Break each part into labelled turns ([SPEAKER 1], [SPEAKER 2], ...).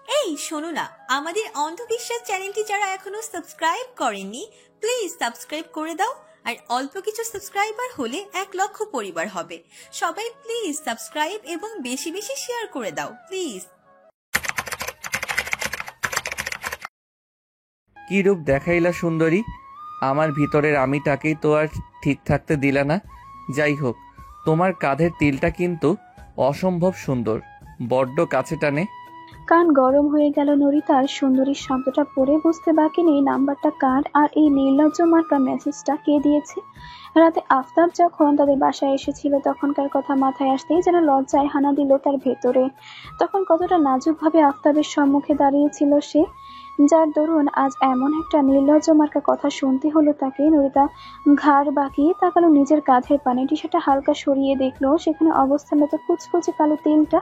[SPEAKER 1] এই শোনো না, আমাদের অন্ধবিশ্বাস চ্যানেলটি যারা এখনো সাবস্ক্রাইব করেননি প্লিজ সাবস্ক্রাইব করে দাও। আর অল্প কিছু সাবস্ক্রাইবার হলে 1,00,000 পরিবার হবে। সবাই প্লিজ সাবস্ক্রাইব এবং বেশি বেশি শেয়ার করে দাও প্লিজ।
[SPEAKER 2] কি রূপ দেখাইলা সুন্দরী, আমার ভিতরের আমিটাকেই তো আর ঠিক থাকতে দিলা না। যাই হোক, তোমার কাঁধের তিলটা কিন্তু অসম্ভব সুন্দর, বড্ড কাছে টানে।
[SPEAKER 3] কান গরম হয়ে গেল নরিতার। সুন্দরীর শব্দটা পড়ে বুঝতে বাকি নেই নাম্বারটা কার আর এই নির্লজ্জ মার্কা মেসেজটা কে দিয়েছে। রাতে আফতাব যখন তাদের বাসায় এসেছিল তখনকার কথা মাথায় আসতেই যেন লজ্জায় হানা দিল তার ভেতরে। তখন কতটা নাজুকভাবে আফতাবের সম্মুখে দাঁড়িয়েছিল সে, যার দরুন আজ এমন একটা নির্লজ্জ মার্কা কথা শুনতে হলো তাকে। নরিতা ঘাড় বাঁকিয়ে তাকালো নিজের কাঁধের পানে, টিশার্টটা হালকা সরিয়ে দেখলো সেখানে অবস্থানরত কুচকুচে কালো তিলটা।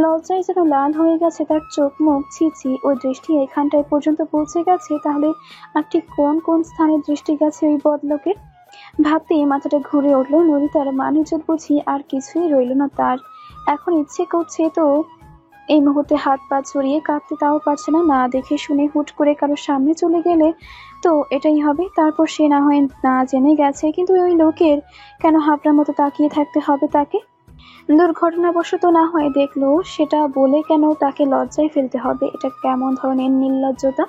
[SPEAKER 3] লজ্জায় যেন লাল হয়ে গেছে তার চোখ মুখ। ছি, ওই দৃষ্টি এখানটায় পর্যন্ত পৌঁছে গেছে, তাহলে আর ঠিক কোন কোন স্থানে দৃষ্টি গেছে ওই বদলোকের। ভাবতেই মাথাটা ঘুরে উঠল নরিতার। মান-ইজ্জত বুঝি আর কিছুই রইল না তার। এখন ইচ্ছে করছে তো এই মুহূর্তে হাত পা ছড়িয়ে কাঁদতে, তাও পারছে না। না দেখে শুনে হুট করে কারোর সামনে চলে গেলে তো এটাই হবে। তারপর সে না হয় না জেনে গেছে, কিন্তু ওই লোকের কেন হাবড়ার মতো তাকিয়ে থাকতে হবে তাকে? দুর্ঘটনাবশত না হয় দেখলো, সেটা বলে কেন তাকে লজ্জায় ফেলতে হবে? এটা কেমন ধরনের নির্লজ্জতা?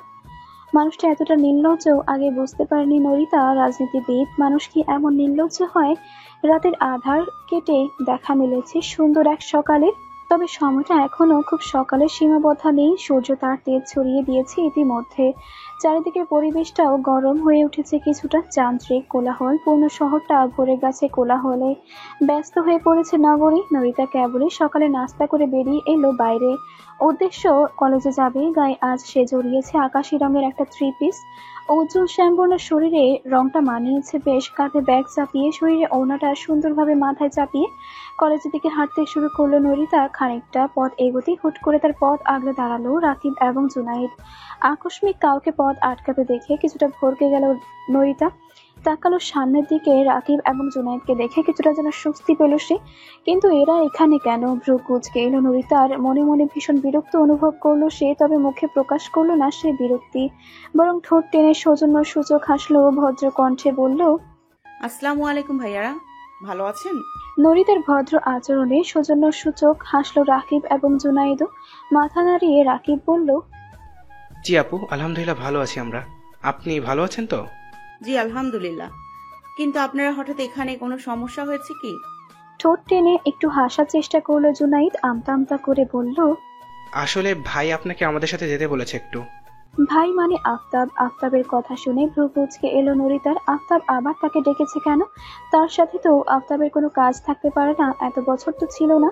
[SPEAKER 3] মানুষটা এতটা নির্লজ্জ আগে বুঝতে পারেনি নরিতা। রাজনীতিবিদ মানুষ কি এমন নির্লজ্জ হয়? রাতের আধার কেটে দেখা মিলেছে সুন্দর এক সকালের। তবে সময়টা এখনো খুব সকালের সীমাবদ্ধা নেই। সূর্য তার তেজ ছড়িয়ে দিয়েছে ইতিমধ্যে। চারিদিকের পরিবেশটাও গরম হয়ে উঠেছে কিছুটা। যান্ত্রিক কোলাহল পূর্ণ শহরটা ভরে গেছে কোলাহলে। ব্যস্ত হয়ে পড়েছে নগরী। নরিতা কেবলই সকালে নাস্তা করে বেরিয়ে এলো বাইরে। উদ্দেশ্য কলেজে যাবে। গায়ে আজ সে জড়িয়েছে আকাশি রঙের একটা থ্রি পিস। উজ্জ্বল শ্যামবর্ণ শরীরে রংটা মানিয়েছে বেশ। কাঁধে ব্যাগ চাপিয়ে, শরীরে ওড়নাটা সুন্দরভাবে মাথায় চাপিয়ে কলেজের দিকে হাঁটতে শুরু করলো নরিতা। খানিকটা পথ এগোতেই হুট করে তার পথ আগলে দাঁড়ালো রাকিব এবং জুনাইদ। আকস্মিক কাউকে পথ আটকাতে দেখে কিছুটা ভড়কে গেল নরিতা। তাকালো সামনের দিকে। রাকিব এবং জুনাইদকে দেখে কিছুটা যেন স্বস্তি পেল সে। কিন্তু এরা এখানে কেন? ভ্রু কুঁচকে এলো নরিতার। মনে মনে ভীষণ বিরক্ত অনুভব করলো সে, তবে মুখে প্রকাশ করলো না সে বিরক্তি, বরং ঠোঁট টেনে সৌজন্য সূচক হাসলো। ভদ্র কণ্ঠে বলল,
[SPEAKER 4] আসসালামু আলাইকুম ভাইয়ারা, ভালো আছেন?
[SPEAKER 3] নরিতার ভদ্র আচরণে সৌজন্য সূচক হাসলো রাকিব এবং জুনাইদও। মাথা নাড়িয়ে রাকিব বলল,
[SPEAKER 5] জি আপু, আলহামদুলিল্লাহ ভালো আছি আমরা। আপনি ভালো আছেন তো?
[SPEAKER 4] জি আলহামদুলিল্লাহ। কিন্তু আপনারা হঠাৎ এখানে, কোনো সমস্যা হয়েছে কি?
[SPEAKER 3] ঠোঁট টেনে একটু হাসার চেষ্টা করলো জুনাইদ। আমতা আমতা করে বলল,
[SPEAKER 5] আসলে ভাই আপনাকে আমাদের সাথে যেতে বলেছে একটু।
[SPEAKER 3] ভাই মানে আফতাব? আফতাবের কথা শুনে ভ্রু কুঁচকে এলো নরিতার। আফতাব আবার তাকে ডেকেছে কেন? তার সাথে তো আফতাবের কোনো কাজ থাকতে পারে না, এত বছর তো ছিল না।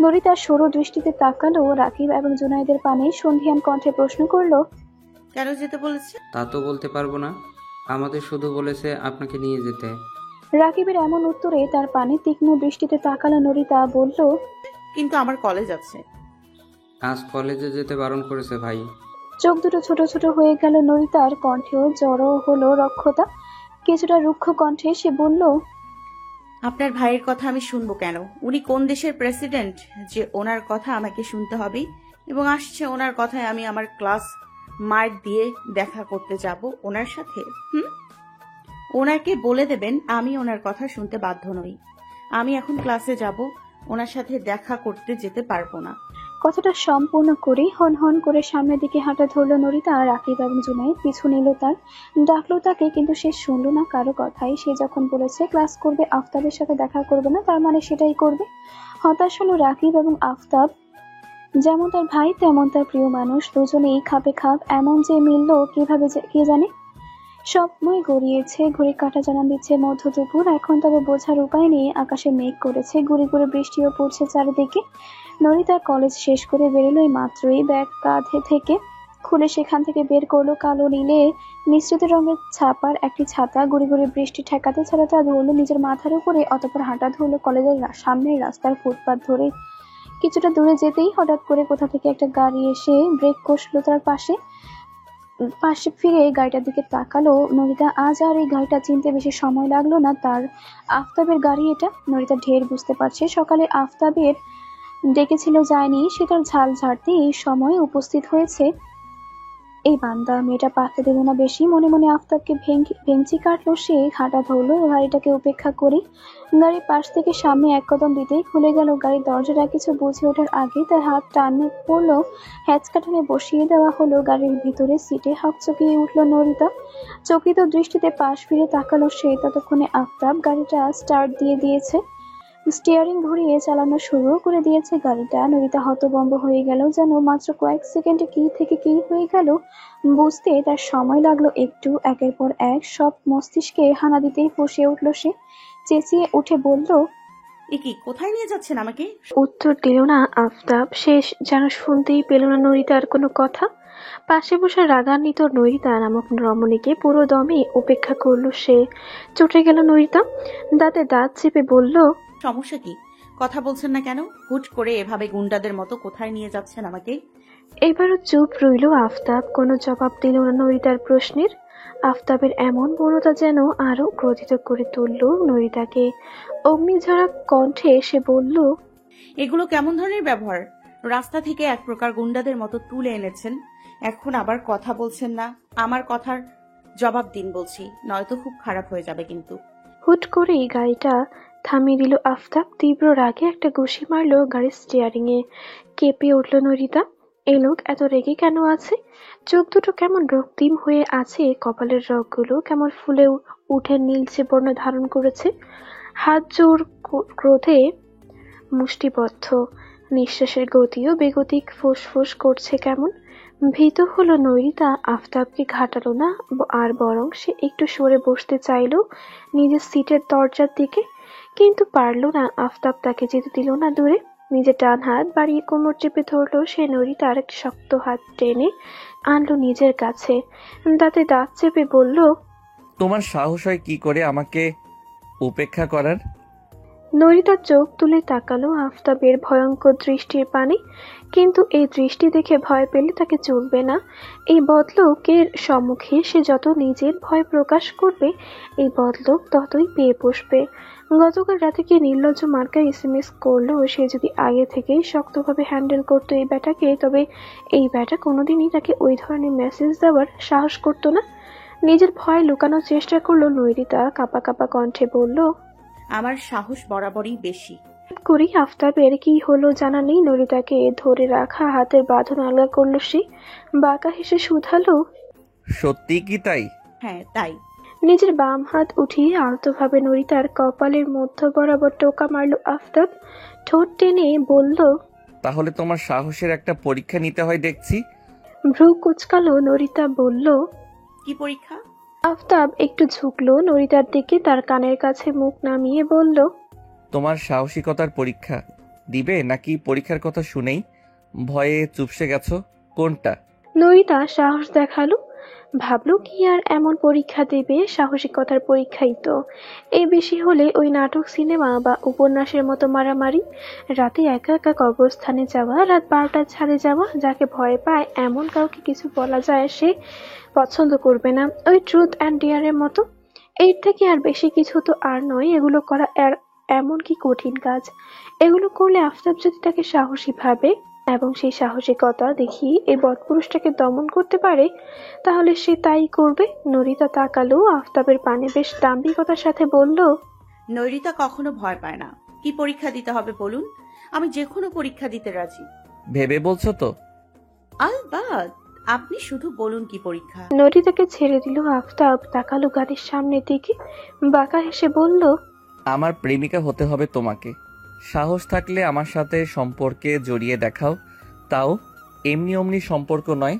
[SPEAKER 3] নরিতার সরু দৃষ্টিতে তাকালো রাকিব এবং জুনাইদের পানে। সন্ধিয়ান কণ্ঠে প্রশ্ন করলো,
[SPEAKER 4] কেন যেতে বলেছে?
[SPEAKER 6] তা তো বলতে পারবো না, আমাদের শুধু বলেছে আপনাকে নিয়ে যেতে।
[SPEAKER 3] রাকিবের এমন উত্তরে তার পানে তীক্ষ্ণ দৃষ্টিতে তাকালো নরিতা। বলল,
[SPEAKER 4] কিন্তু আমার কলেজ আছে।
[SPEAKER 6] আজ কলেজে যেতে বারণ করেছে ভাই।
[SPEAKER 3] চোখ দুটো ছোট ছোট হয়ে গেল নরিতার। কণ্ঠেও জড়ো হলো রক্ষতা। কিছুটা রুক্ষ কণ্ঠে সে বলল,
[SPEAKER 4] আপনার ভাইয়ের কথা আমি শুনবো কেন? উনি কোন দেশের প্রেসিডেন্ট যে ওনার কথা আমাকে শুনতে হবে? এবং আসছে ওনার কথায় আমি আমার ক্লাস মার্ক দিয়ে দেখা করতে যাব ওনার সাথে? ওনাকে বলে দেবেন আমি ওনার কথা শুনতে বাধ্য নই। আমি এখন ক্লাসে যাব, ওনার সাথে দেখা করতে যেতে পারবো না।
[SPEAKER 3] কথাটা সম্পূর্ণ করে হন হন করে সামনের দিকে হাঁটা ধরল নরিতা। রাকিব এবং জুনাইদ পিছু নিল তার। ডাকলো তাকে, কিন্তু সে শুনল না কারো কথাই। সে যখন বলেছে ক্লাস করবে, আফতাবের সাথে দেখা করবে না, তার মানে সেটাই করবে। হতাশ হলো রাকিব এবং আফতাব। যেমন তার ভাই তেমন তার প্রিয় মানুষ, দুজনেই খাপে খাপ। এমন যে মিলল কিভাবে কে জানে। সময় গড়িয়েছে, ঘড়ির কাঁটা জানান দিচ্ছে মধ্য দুপুর। এখন তবে বোঝার উপায় নেই। আকাশে মেঘ করেছে, গুড়ি গুড়ি বৃষ্টিও পড়ছে চারিদিকে। নরিতা কলেজ শেষ করে বেরোলো মাত্রই। ব্যাগ কাঁধে থেকে খুলে সেখান থেকে বের করলো কালো নীলে মিশ্রিত রঙের ছাপার একটি ছাতা। গুড়ি গুড়ি বৃষ্টি ঠেকাতে ছাতাটা ধরলো নিজের মাথার উপরে। অতঃপর হাঁটা ধরলো কলেজের সামনের রাস্তার ফুটপাত ধরে। কিছুটা দূরে যেতেই হঠাৎ করে কোথা থেকে একটা গাড়ি এসে ব্রেক কষলো তার পাশে। ফিরে গাড়িটার দিকে তাকালো নরিতা। আজ আর এই গাড়িটা চিনতে বেশি সময় লাগলো না তার। আফতাবের গাড়ি এটা। নরিতা ঢের বুঝতে পারছে। সকালে আফতাবের ডেকেছিল যায়নি, সে তার ঝাল ঝাড়তে এই সময় উপস্থিত হয়েছে। এই বান্দা মেয়েটা পাত্তা দিল না বেশি, মনে মনে আফতাবকে ভেঙচি কাটলো সে, হাঁটা ধরলো গাড়িটাকে উপেক্ষা করে। গাড়ির পাশ থেকে সামনে এক কদম দিতেই খুলে গেল গাড়ির দরজাটা। কিছু বুঝে ওঠার আগে তার হাত টানে পড়লো, হ্যাচকা টেনে বসিয়ে দেওয়া হলো গাড়ির ভিতরে সিটে। হকচকিয়ে উঠলো নরিতা, চকিত দৃষ্টিতে পাশ ফিরে তাকালো সে। ততক্ষণে আফতাব গাড়িটা স্টার্ট দিয়ে দিয়েছে, স্টিয়ারিং ঘুরিয়ে চালানো শুরু করে দিয়েছে গাড়িটা। নরিতা হতভম্ব হয়ে গেল, যেন মাত্র কয়েক সেকেন্ডে কি থেকে কি হয়ে গেল বুঝতে তার সময় লাগলো একটু। একের পর এক সব মস্তিষ্কে হানা দিতেই ফুঁসে উঠল সে, চেঁচিয়ে উঠে বলল,
[SPEAKER 4] এ কি, কোথায় নিয়ে যাচ্ছেন আমাকে?
[SPEAKER 3] উত্তর দিল না আফতাব। শেষ যেন শুনতেই পেল না নরিতার কোনো কথা। পাশে বসে রাগান্বিত নরিতা নামক রমণীকে পুরো দমে উপেক্ষা করলো সে। চটে গেল নরিতা, দাঁতে দাঁত চেপে বলল,
[SPEAKER 4] সমস্যা কি? কথা বলছেন না কেন? হুট করে এভাবে গুন্ডাদের মতো কোথায় নিয়ে যাচ্ছেন আমাকে?
[SPEAKER 3] এবারও চুপ রইল আফতাব, কোনো জবাব দিল না নরিতার প্রশ্নের। আফতাবের এমন বনতা যেন আরো ক্রোধিত করে তুলল নরিতাকে। অগ্নিঝরা কণ্ঠে সে বলল,
[SPEAKER 4] এগুলো কেমন ধরনের ব্যবহার? রাস্তা থেকে এক প্রকার গুন্ডাদের মতো তুলে এনেছেন, এখন আবার কথা বলছেন না। আমার কথার জবাব দিন বলছি, নয়তো খুব খারাপ হয়ে যাবে কিন্তু।
[SPEAKER 3] হুট করেই গাড়িটা থামিয়ে দিল আফতাব। তীব্র রাগে একটা ঘুষি মারলো গাড়ির স্টিয়ারিং এ। কেঁপে উঠল নরিতা, এই লোক এত রেগে কেন আছে? চোখ দুটো কেমন রক্তিম হয়ে আছে, কপালের রগগুলো কেমন ফুলে উঠে নীলচে বর্ণ ধারণ করেছে। হাত জোর ক্রোধে মুষ্টিবদ্ধ, নিঃশ্বাসের গতিও বেগতিক, ফুসফুস করছে কেমন। ভীত হলো নরিতা, আফতাবকে ঘাটালো না, আর বরং সে একটু সরে বসতে চাইল নিজের সিটের দরজার দিকে, কিন্তু পারল না। আফতাব তাকে যেতে দিল না দূরে। নিজের ডান হাত বাড়িয়ে কোমর চেপে ধরলো সে নরিতার এক শক্ত হাত টেনে আনলো নিজের কাছে। দাঁতে দাঁত চেপে বলল,
[SPEAKER 2] তোমার সাহস হয় কি করে আমাকে উপেক্ষা করার?
[SPEAKER 3] নরিতা চোখ তুলে তাকালো আফতাবের ভয়ঙ্কর দৃষ্টির পানে, কিন্তু এই দৃষ্টি দেখে ভয় পেলে তাকে চলবে না। এই বদলোকের সম্মুখে সে যত নিজের ভয় প্রকাশ করবে, এই বদলোক ততই পেয়ে বসবে। গতকাল রাতে কি নির্লজ্জ মার্কা SMS করলো, সে যদি আগে থেকেই শক্তভাবে হ্যান্ডেল করতো এই ব্যাটাকে, তবে এই ব্যাটা কোনোদিনই তাকে ওই ধরনের মেসেজ দেওয়ার সাহস করতো না। নিজের ভয় লুকানোর চেষ্টা করলো নরিতা, কাঁপা কাঁপা কণ্ঠে বলল,
[SPEAKER 4] আমার সাহস বরাবরই বেশি।
[SPEAKER 3] করি আফতাবের কি হলো জানা নেই, নরিতাকে ধরে রাখা হাতের বাঁধন আলগা করলো সে। বাঁকা হেসে শুধালো,
[SPEAKER 2] সত্যি কি তাই?
[SPEAKER 4] হ্যাঁ তাই।
[SPEAKER 3] নিজের বাম হাত উঠিয়ে আলতোভাবে নরিতার কপালের মধ্য বরাবর টোকা মারলো আফতাব। ঠোঁট টেনে বলল,
[SPEAKER 2] তাহলে তোমার সাহসের একটা পরীক্ষা নিতে হয় দেখছি।
[SPEAKER 3] ভ্রু কুচকালো নরিতা বলল।
[SPEAKER 4] কি পরীক্ষা?
[SPEAKER 3] আফতাব একটু ঝুঁকলো নরিতার দিকে, তার কানের কাছে মুখ নামিয়ে বলল,
[SPEAKER 2] তোমার সাহসিকতার পরীক্ষা দিবে নাকি পরীক্ষার কথা শুনেই ভয়ে চুপসে গেছো, কোনটা?
[SPEAKER 3] নরিতা সাহস দেখালো। ভাবলো কি আর এমন পরীক্ষা দেবে, সাহসিকতার পরীক্ষাই তো। এই বেশি হলে ওই নাটক, সিনেমা বা উপন্যাসের মতো মারামারি। রাতে একা একা কবরস্থানে যাওয়া, রাত 12টার ছাদে যাওয়া, যাকে ভয় পায় এমন কাউকে কিছু বলা যায় সে পছন্দ করবে না, ওই ট্রুথ অ্যান্ড ডেয়ারের মতো। এর থেকে আর বেশি কিছু তো আর নয় এগুলো করা। এমন কি কঠিন কাজ? এগুলো করলে আফতাব যদি তাকে সাহসী ভাবে এবং সেই সাহসিকতা দেখিয়ে এই বদপুরুষটাকে দমন করতে পারে, তাহলে সে তাই করবে। নরিতা তাকালো আফতাবের পানে বেশ দাম্ভিকতার সাথে বলল,
[SPEAKER 4] নৈরিতা কখনো ভয় পায় না। কি পরীক্ষা দিতে হবে বলুন, আমি যে কোনো পরীক্ষা দিতে রাজি।
[SPEAKER 2] ভেবে বলছো তো?
[SPEAKER 4] আলবাত, আপনি শুধু বলুন কি পরীক্ষা।
[SPEAKER 3] নরিতাকে ছেড়ে দিল আফতাব, তাকালো গাড়ির সামনের দিকে, বাঁকা হেসে বলল,
[SPEAKER 2] আমার প্রেমিকা হতে হবে তোমাকে। সাহস থাকলে আমার সাথে সম্পর্কে জড়িয়ে দেখাও, তাও এমনি অমনি সম্পর্ক নয়,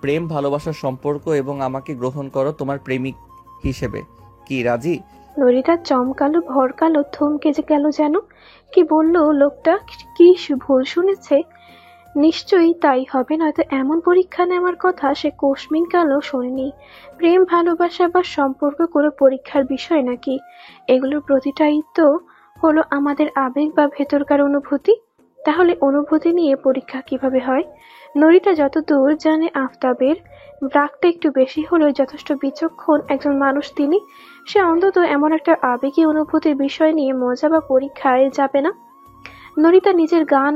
[SPEAKER 2] প্রেম ভালোবাসার সম্পর্ক, এবং আমাকে গ্রহণ করো তোমার প্রেমিক হিসেবে। কি রাজি?
[SPEAKER 3] নরিতা চমকালো, ভরকালো, থমকে যে গেল যেন। কি বললো লোকটা? কি ভুল শুনেছে? নিশ্চয়ই তাই হবে, নয়তো এমন পরীক্ষা নেওয়ার কথা সে কোশমিন কালও শোনেনি। প্রেম, ভালোবাসা বা সম্পর্ক কোনো পরীক্ষার বিষয় নাকি? এগুলোর প্রতিটাই তো হলো আমাদের আবেগ বা ভেতরকার অনুভূতি। তাহলে অনুভূতি নিয়ে পরীক্ষা কিভাবে হয়? নরিতা যতদূর জানে আফতাবের রাগটা একটু বেশি হলেও যথেষ্ট বিচক্ষণ একজন মানুষ তিনি। সে অন্তত এমন একটা আবেগী অনুভূতির বিষয় নিয়ে মজা বা পরীক্ষায় যাবে না। নরিতা নিজের গান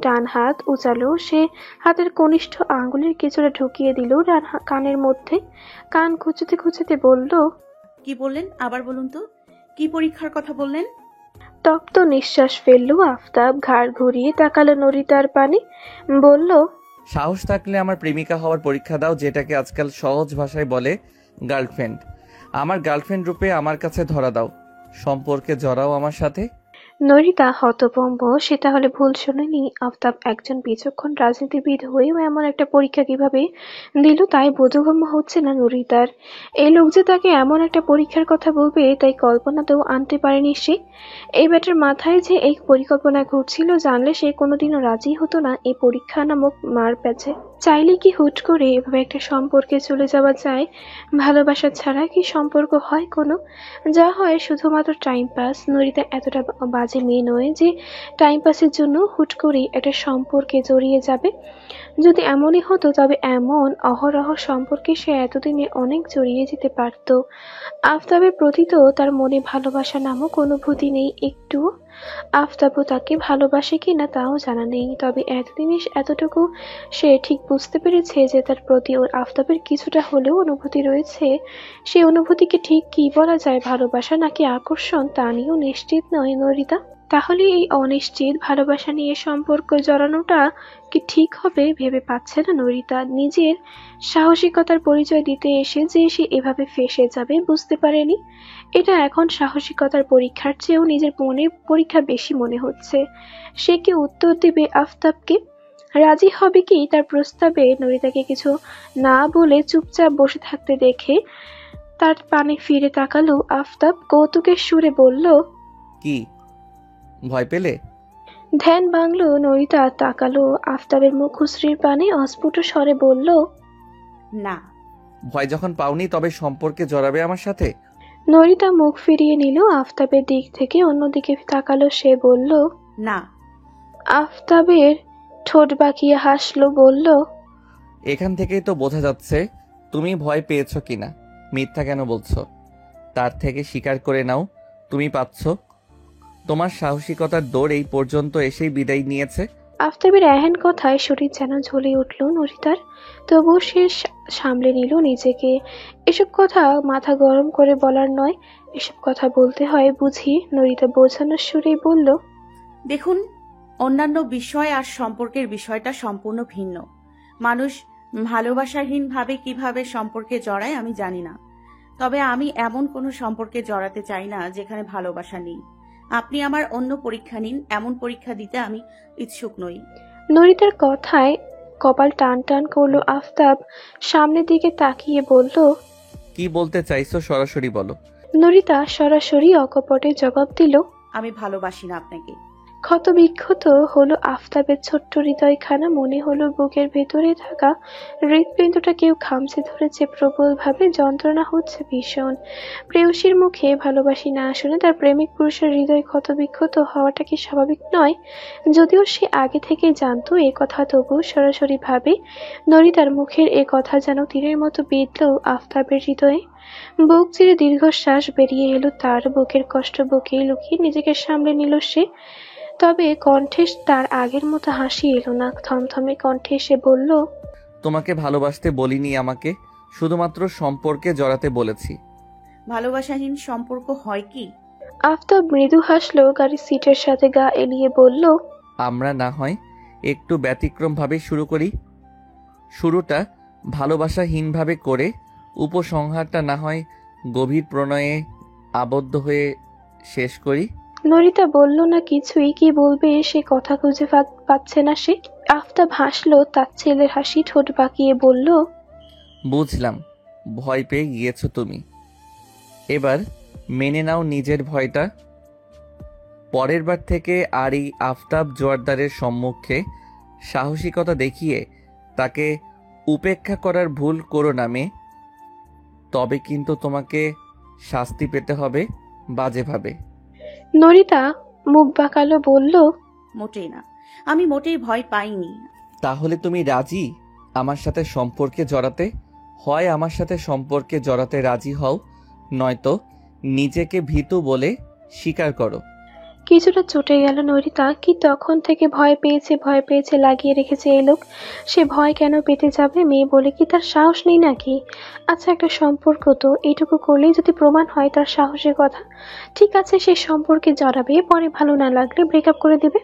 [SPEAKER 3] ডান হাত উচালো, সে হাতের কনিষ্ঠ আঙ্গুলের কিছুটা ঢুকিয়ে দিল কানের মধ্যে। কান খুঁচতে খুঁচতে বলল,
[SPEAKER 4] কি বললেন? আবার বলুন তো, কি পরীক্ষার কথা বললেন?
[SPEAKER 3] তপ্ত নিঃশ্বাস ফেললো আফতাব, ঘাড় ঘুরিয়ে তাকালো নরিতার পানে, বলল,
[SPEAKER 2] সাহস থাকলে আমার প্রেমিকা হওয়ার পরীক্ষা দাও, যেটাকে আজকাল সহজ ভাষায় বলে গার্লফ্রেন্ড। আমার গার্লফ্রেন্ড রূপে আমার কাছে ধরা দাও, সম্পর্কে জড়াও আমার সাথে।
[SPEAKER 3] নরিতা হতভম্ব। সে তাহলে ভুল শোনেনি। আফতাব একজন বিচক্ষণ রাজনীতিবিদ হয়েও এমন একটা পরীক্ষা কিভাবে দিল তাই বোধগম্য হচ্ছে না নরিতার। এই লোক যে তাকে এমন একটা পরীক্ষার কথা বলবে তাই কল্পনাতেও আনতে পারেনি সে। এই ব্যাটার মাথায় যে এই পরিকল্পনা ঘুরছিল জানলে সে কোনোদিনও রাজি হতো না এই পরীক্ষা নামক মার প্যাচে। চাইলে কি হুট করে এভাবে একটা সম্পর্কে চলে যাওয়া যায়? ভালোবাসা ছাড়া কি সম্পর্ক হয় কোনো? যা হয় শুধুমাত্র টাইম পাস। নরিতা এতটা বাজে মেয়ে নয় যে টাইম পাসের জন্য হুট করে একটা সম্পর্কে জড়িয়ে যাবে। যদি এমনই হতো তবে এমন অহরহ সম্পর্কে সে এতদিনে অনেক জড়িয়ে যেতে পারত। আফতাবের প্রতি তো তার মনে ভালোবাসা নামক অনুভূতি নেই একটুও। আফতাবও তাকে ভালোবাসে কিনা তাও জানা নেই, তবে এতদিনে এতটুকু সে ঠিক বুঝতে পেরেছে যে তার প্রতি ওর আফতাবের কিছুটা হলেও অনুভূতি রয়েছে। সেই অনুভূতিকে ঠিক কি বলা যায়, ভালোবাসা নাকি আকর্ষণ তা নিয়েও নিশ্চিত নয় নরিতা। তাহলে এই অনিশ্চিত ভালোবাসা নিয়ে সম্পর্ক জড়ানোটা কি ঠিক হবে ভেবে পাচ্ছে না নরিতা। নিজের সাহসিকতার পরিচয় দিতে এসে যে সে এভাবে ফেঁসে যাবে বুঝতে পারেনি। এটা এখন সাহসিকতার পরীক্ষার চেয়েও নিজের মনের পরীক্ষা বেশি মনে হচ্ছে। সে কি উত্তর দেবে আফতাবকে? রাজি হবে কি তার প্রস্তাবে? নরিতাকে কিছু না বলে চুপচাপ বসে থাকতে দেখে তার পানে ফিরে তাকালো আফতাব, কৌতুকের সুরে বলল,
[SPEAKER 2] কি ভয় পেলে?
[SPEAKER 3] ধ্যান ভাঙলো নরিতা, তাকালো আফতাবের মুখশ্রীর পানে, অস্ফুট স্বরে বলল,
[SPEAKER 4] না।
[SPEAKER 2] ভয় যখন পাওনি তবে সম্পর্কে জড়াবে আমার সাথে?
[SPEAKER 3] নরিতা মুখ ফিরিয়ে নিল আফতাবের দিক থেকে, অন্যদিকে তাকালো সে, বলল,
[SPEAKER 4] না।
[SPEAKER 3] আফতাবের ঠোঁট বাঁকিয়ে হাসলো, বলল,
[SPEAKER 2] এখান থেকেই তো বোঝা যাচ্ছে তুমি ভয় পেয়েছো কিনা। মিথ্যা কেন বলছো? তার থেকে স্বীকার করে নাও তুমি পাচ্ছ। তোমার সাহসিকতার দৌড় এই পর্যন্ত এসেই বিদায় নিয়েছে।
[SPEAKER 3] আফতাবের এহেন কথায় শরীর যেন ঝলে উঠল নরিতার, তবুও সে সামলে নিল নিজেকে। এসব কথা মাথা গরম করে বলার নয়, এসব কথা বলতে হয় বুঝি। নরিতা বোঝানোর সুরেই বলল,
[SPEAKER 4] দেখুন, অন্যান্য বিষয় আর সম্পর্কের বিষয়টা সম্পূর্ণ ভিন্ন। মানুষ ভালোবাসাহীনভাবে কিভাবে সম্পর্কে জড়ায় আমি জানি না, তবে আমি এমন কোনো সম্পর্কে জড়াতে চাই না যেখানে ভালোবাসা নেই। আপনি আমার অন্য পরীক্ষা নিন, এমন পরীক্ষা দিতে আমি ইচ্ছুক নই।
[SPEAKER 3] নরিতার কথায় কপাল টান টান করলো আফতাব, সামনের দিকে তাকিয়ে বলল,
[SPEAKER 2] কি বলতে চাইছো সরাসরি বলো।
[SPEAKER 3] নরিতা সরাসরি অকপটে জবাব দিল।
[SPEAKER 4] আমি ভালোবাসি না আপনাকে।
[SPEAKER 3] ক্ষতবিক্ষত হলো আফতাবের ছোট্ট হৃদয়খানা, মনে হলো বুকের ভেতরে থাকা হৃৎপিণ্ডটা কেউ খামচে ধরেছে প্রবলভাবে, যন্ত্রণা হচ্ছে ভীষণ। প্রেয়সীর মুখে ভালোবাসি না শুনে তার প্রেমিক পুরুষের হৃদয় ক্ষতবিক্ষত হওয়াটা কি স্বাভাবিক নয়? যদিও সে আগে থেকেই জানতো এ কথা, তবু সরাসরি ভাবে নরিতার মুখের এ কথা যেন তীরের মতো বিঁধল আফতাবের হৃদয়ে। বুক চিরে দীর্ঘশ্বাস বেরিয়ে এলো তার, বুকের কষ্ট বুকেই লুকিয়ে নিজেকে সামলে নিল সে। তবে কণ্ঠে তার আগের মতো হাসি এলো না, থমথমে কণ্ঠে সে বলল,
[SPEAKER 2] তোমাকে ভালোবাসতে বলিনি, আমাকে শুধুমাত্র সম্পর্কে জড়াতে বলেছি।
[SPEAKER 4] ভালোবাসাহীন সম্পর্ক হয় কি?
[SPEAKER 3] আফতাব মৃদু হাসলো, গাড়ির সিটের সাথে গা এলিয়ে বলল,
[SPEAKER 2] আমরা না হয় একটু ব্যতিক্রমভাবে শুরু করি। শুরুটা ভালোবাসাহীনভাবে করে উপসংহারটা না হয় গভীর প্রণয়ে আবদ্ধ হয়ে শেষ করি।
[SPEAKER 3] নরিতা বলল না কিছুই, কি বলবে সে কথা খুঁজে পাচ্ছে না সে। আফতাব হাসলো তার ছেলের হাসি, ঠোঁট বাঁকিয়ে বলল,
[SPEAKER 2] বুঝলাম, ভয় পেয়ে গিয়েছো তুমি। এবার মেনে নাও নিজের ভয়টা। পরের বার থেকে আর এই আফতাব জোয়ারদারের সম্মুখে সাহসিকতা দেখিয়ে তাকে উপেক্ষা করার ভুল করো না মেয়ে। তবে কিন্তু তোমাকে শাস্তি পেতে হবে বাজেভাবে।
[SPEAKER 3] নরিতা মুখ বাঁকালো, বলল,
[SPEAKER 4] মোটেই না, আমি মোটেই ভয় পাইনি।
[SPEAKER 2] তাহলে তুমি রাজি আমার সাথে সম্পর্কে জড়াতে? হয় আমার সাথে সম্পর্কে জড়াতে রাজি হও, নয়তো নিজেকে ভীতু বলে স্বীকার করো।
[SPEAKER 3] কিছুটা চটে গেল নরিতা। কি তখন থেকে ভয় পেয়েছে লাগিয়ে রেখেছে এই লোক। সে ভয় কেন পেতে যাবে? মেয়ে বলে কি তার সাহস নেই নাকি? আচ্ছা, একটা সম্পর্ক তো এইটুকু করলেই যদি প্রমাণ হয় তার সাহসের কথা, ঠিক আছে সে সম্পর্কে জড়াবে, পরে ভালো না লাগলে ব্রেকআপ করে দেবে।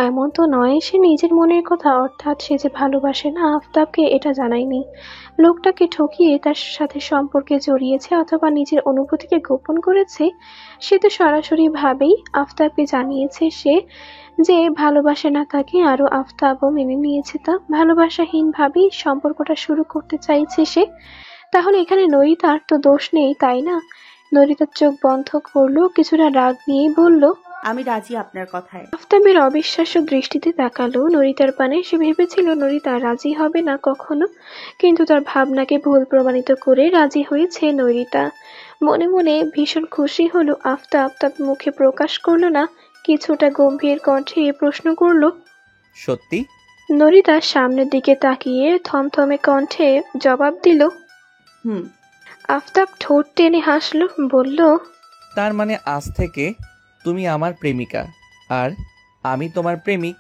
[SPEAKER 3] এমন তো নয় সে নিজের মনের কথা, অর্থাৎ সে যে ভালোবাসে না আফতাবকে এটা জানায়নি। লোকটাকে ঠকিয়ে তার সাথে সম্পর্কে জড়িয়েছে অথবা নিজের অনুভূতিকে গোপন করেছে। সে তো সরাসরি ভাবেই আফতাবকে জানিয়েছে সে যে ভালোবাসে না তাকে, আরো আফতাবও মেনে নিয়েছে তা। ভালোবাসাহীন ভাবেই সম্পর্কটা শুরু করতে চাইছে সে। তাহলে এখানে নরিতার তো দোষ নেই, তাই না? নরিতার চোখ বন্ধ করলো, কিছুটা রাগ নিয়ে বলল।
[SPEAKER 4] আমি রাজি আপনার কথায়।
[SPEAKER 3] আফতাবের অবিশ্বাস্য দৃষ্টিতে তাকালো নরিতার পানে। সে ভেবেছিল নরিতা রাজি হবে না কখনো, কিন্তু তার ভাবনাকে ভুল প্রমাণিত করে রাজি হয়েছে নরিতা। মনে মনে ভীষণ খুশি হলো আফতাব। তার মুখে প্রকাশ করলো না, কিছুটা গম্ভীর কণ্ঠে প্রশ্ন করলো।
[SPEAKER 2] সত্যি?
[SPEAKER 3] নরিতা সামনের দিকে তাকিয়ে থমথমে কণ্ঠে জবাব দিল।
[SPEAKER 4] হুম।
[SPEAKER 3] আফতাব ঠোঁট টেনে হাসলো, বলল,
[SPEAKER 2] তার মানে আজ থেকে তুমি আমার প্রেমিকা আর আমি তোমার প্রেমিক।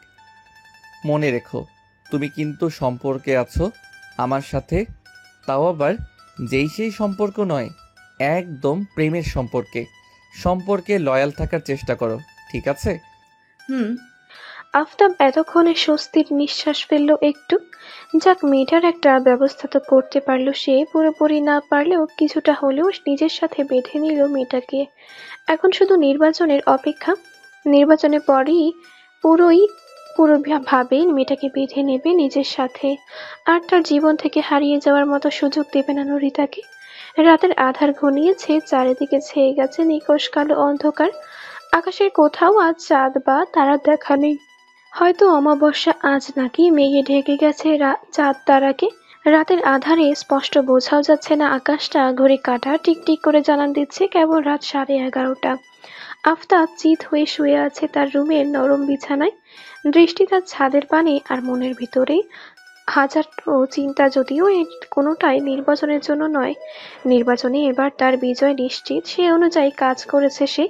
[SPEAKER 2] মনে রেখো, তুমি কিন্তু সম্পর্কে আছো আমার সাথে, তাও আবার যেই সেই সম্পর্ক নয়, একদম প্রেমের সম্পর্কে লয়াল থাকার চেষ্টা করো, ঠিক আছে?
[SPEAKER 4] হুম।
[SPEAKER 3] আফতাব এতক্ষণে স্বস্তির নিঃশ্বাস ফেলল একটু। যাক, মেয়েটার একটা ব্যবস্থা তো করতে পারলো সে। পুরোপুরি না পারলেও কিছুটা হলেও নিজের সাথে বেঁধে নিল মেয়েটাকে। এখন শুধু নির্বাচনের অপেক্ষা। নির্বাচনের পরই পুরো ভাবে মেয়েটাকে বেঁধে নেবে নিজের সাথে। আর তার জীবন থেকে হারিয়ে যাওয়ার মতো সুযোগ দেবে না নরিতাকে। রাতের আঁধার ঘনিয়েছে, চারিদিকে ছেয়ে গেছে নিকষ কালো অন্ধকার। আকাশের কোথাও আজ চাঁদ বা তারার দেখা নেই। হয়তো অমাবস্যা আজ নাকি, মেঘে ঢেকে গেছে চাঁদ তারাকে। রাতের আঁধারে স্পষ্ট বোঝাও যাচ্ছে না আকাশটা। ঘড়ি কাঁটা টিকটিক করে জানান দিচ্ছে কেবল রাত 11:30। আফতাব চিত হয়ে শুয়ে আছে তার রুমের নরম বিছানায়। দৃষ্টি তার ছাদের পানে আর মনের ভিতরে হাজারো চিন্তা, যদিও এর কোনোটাই নির্বাচনের জন্য নয়। নির্বাচনে এবার তার বিজয় নিশ্চিত, সে অনুযায়ী কাজ করেছে সে।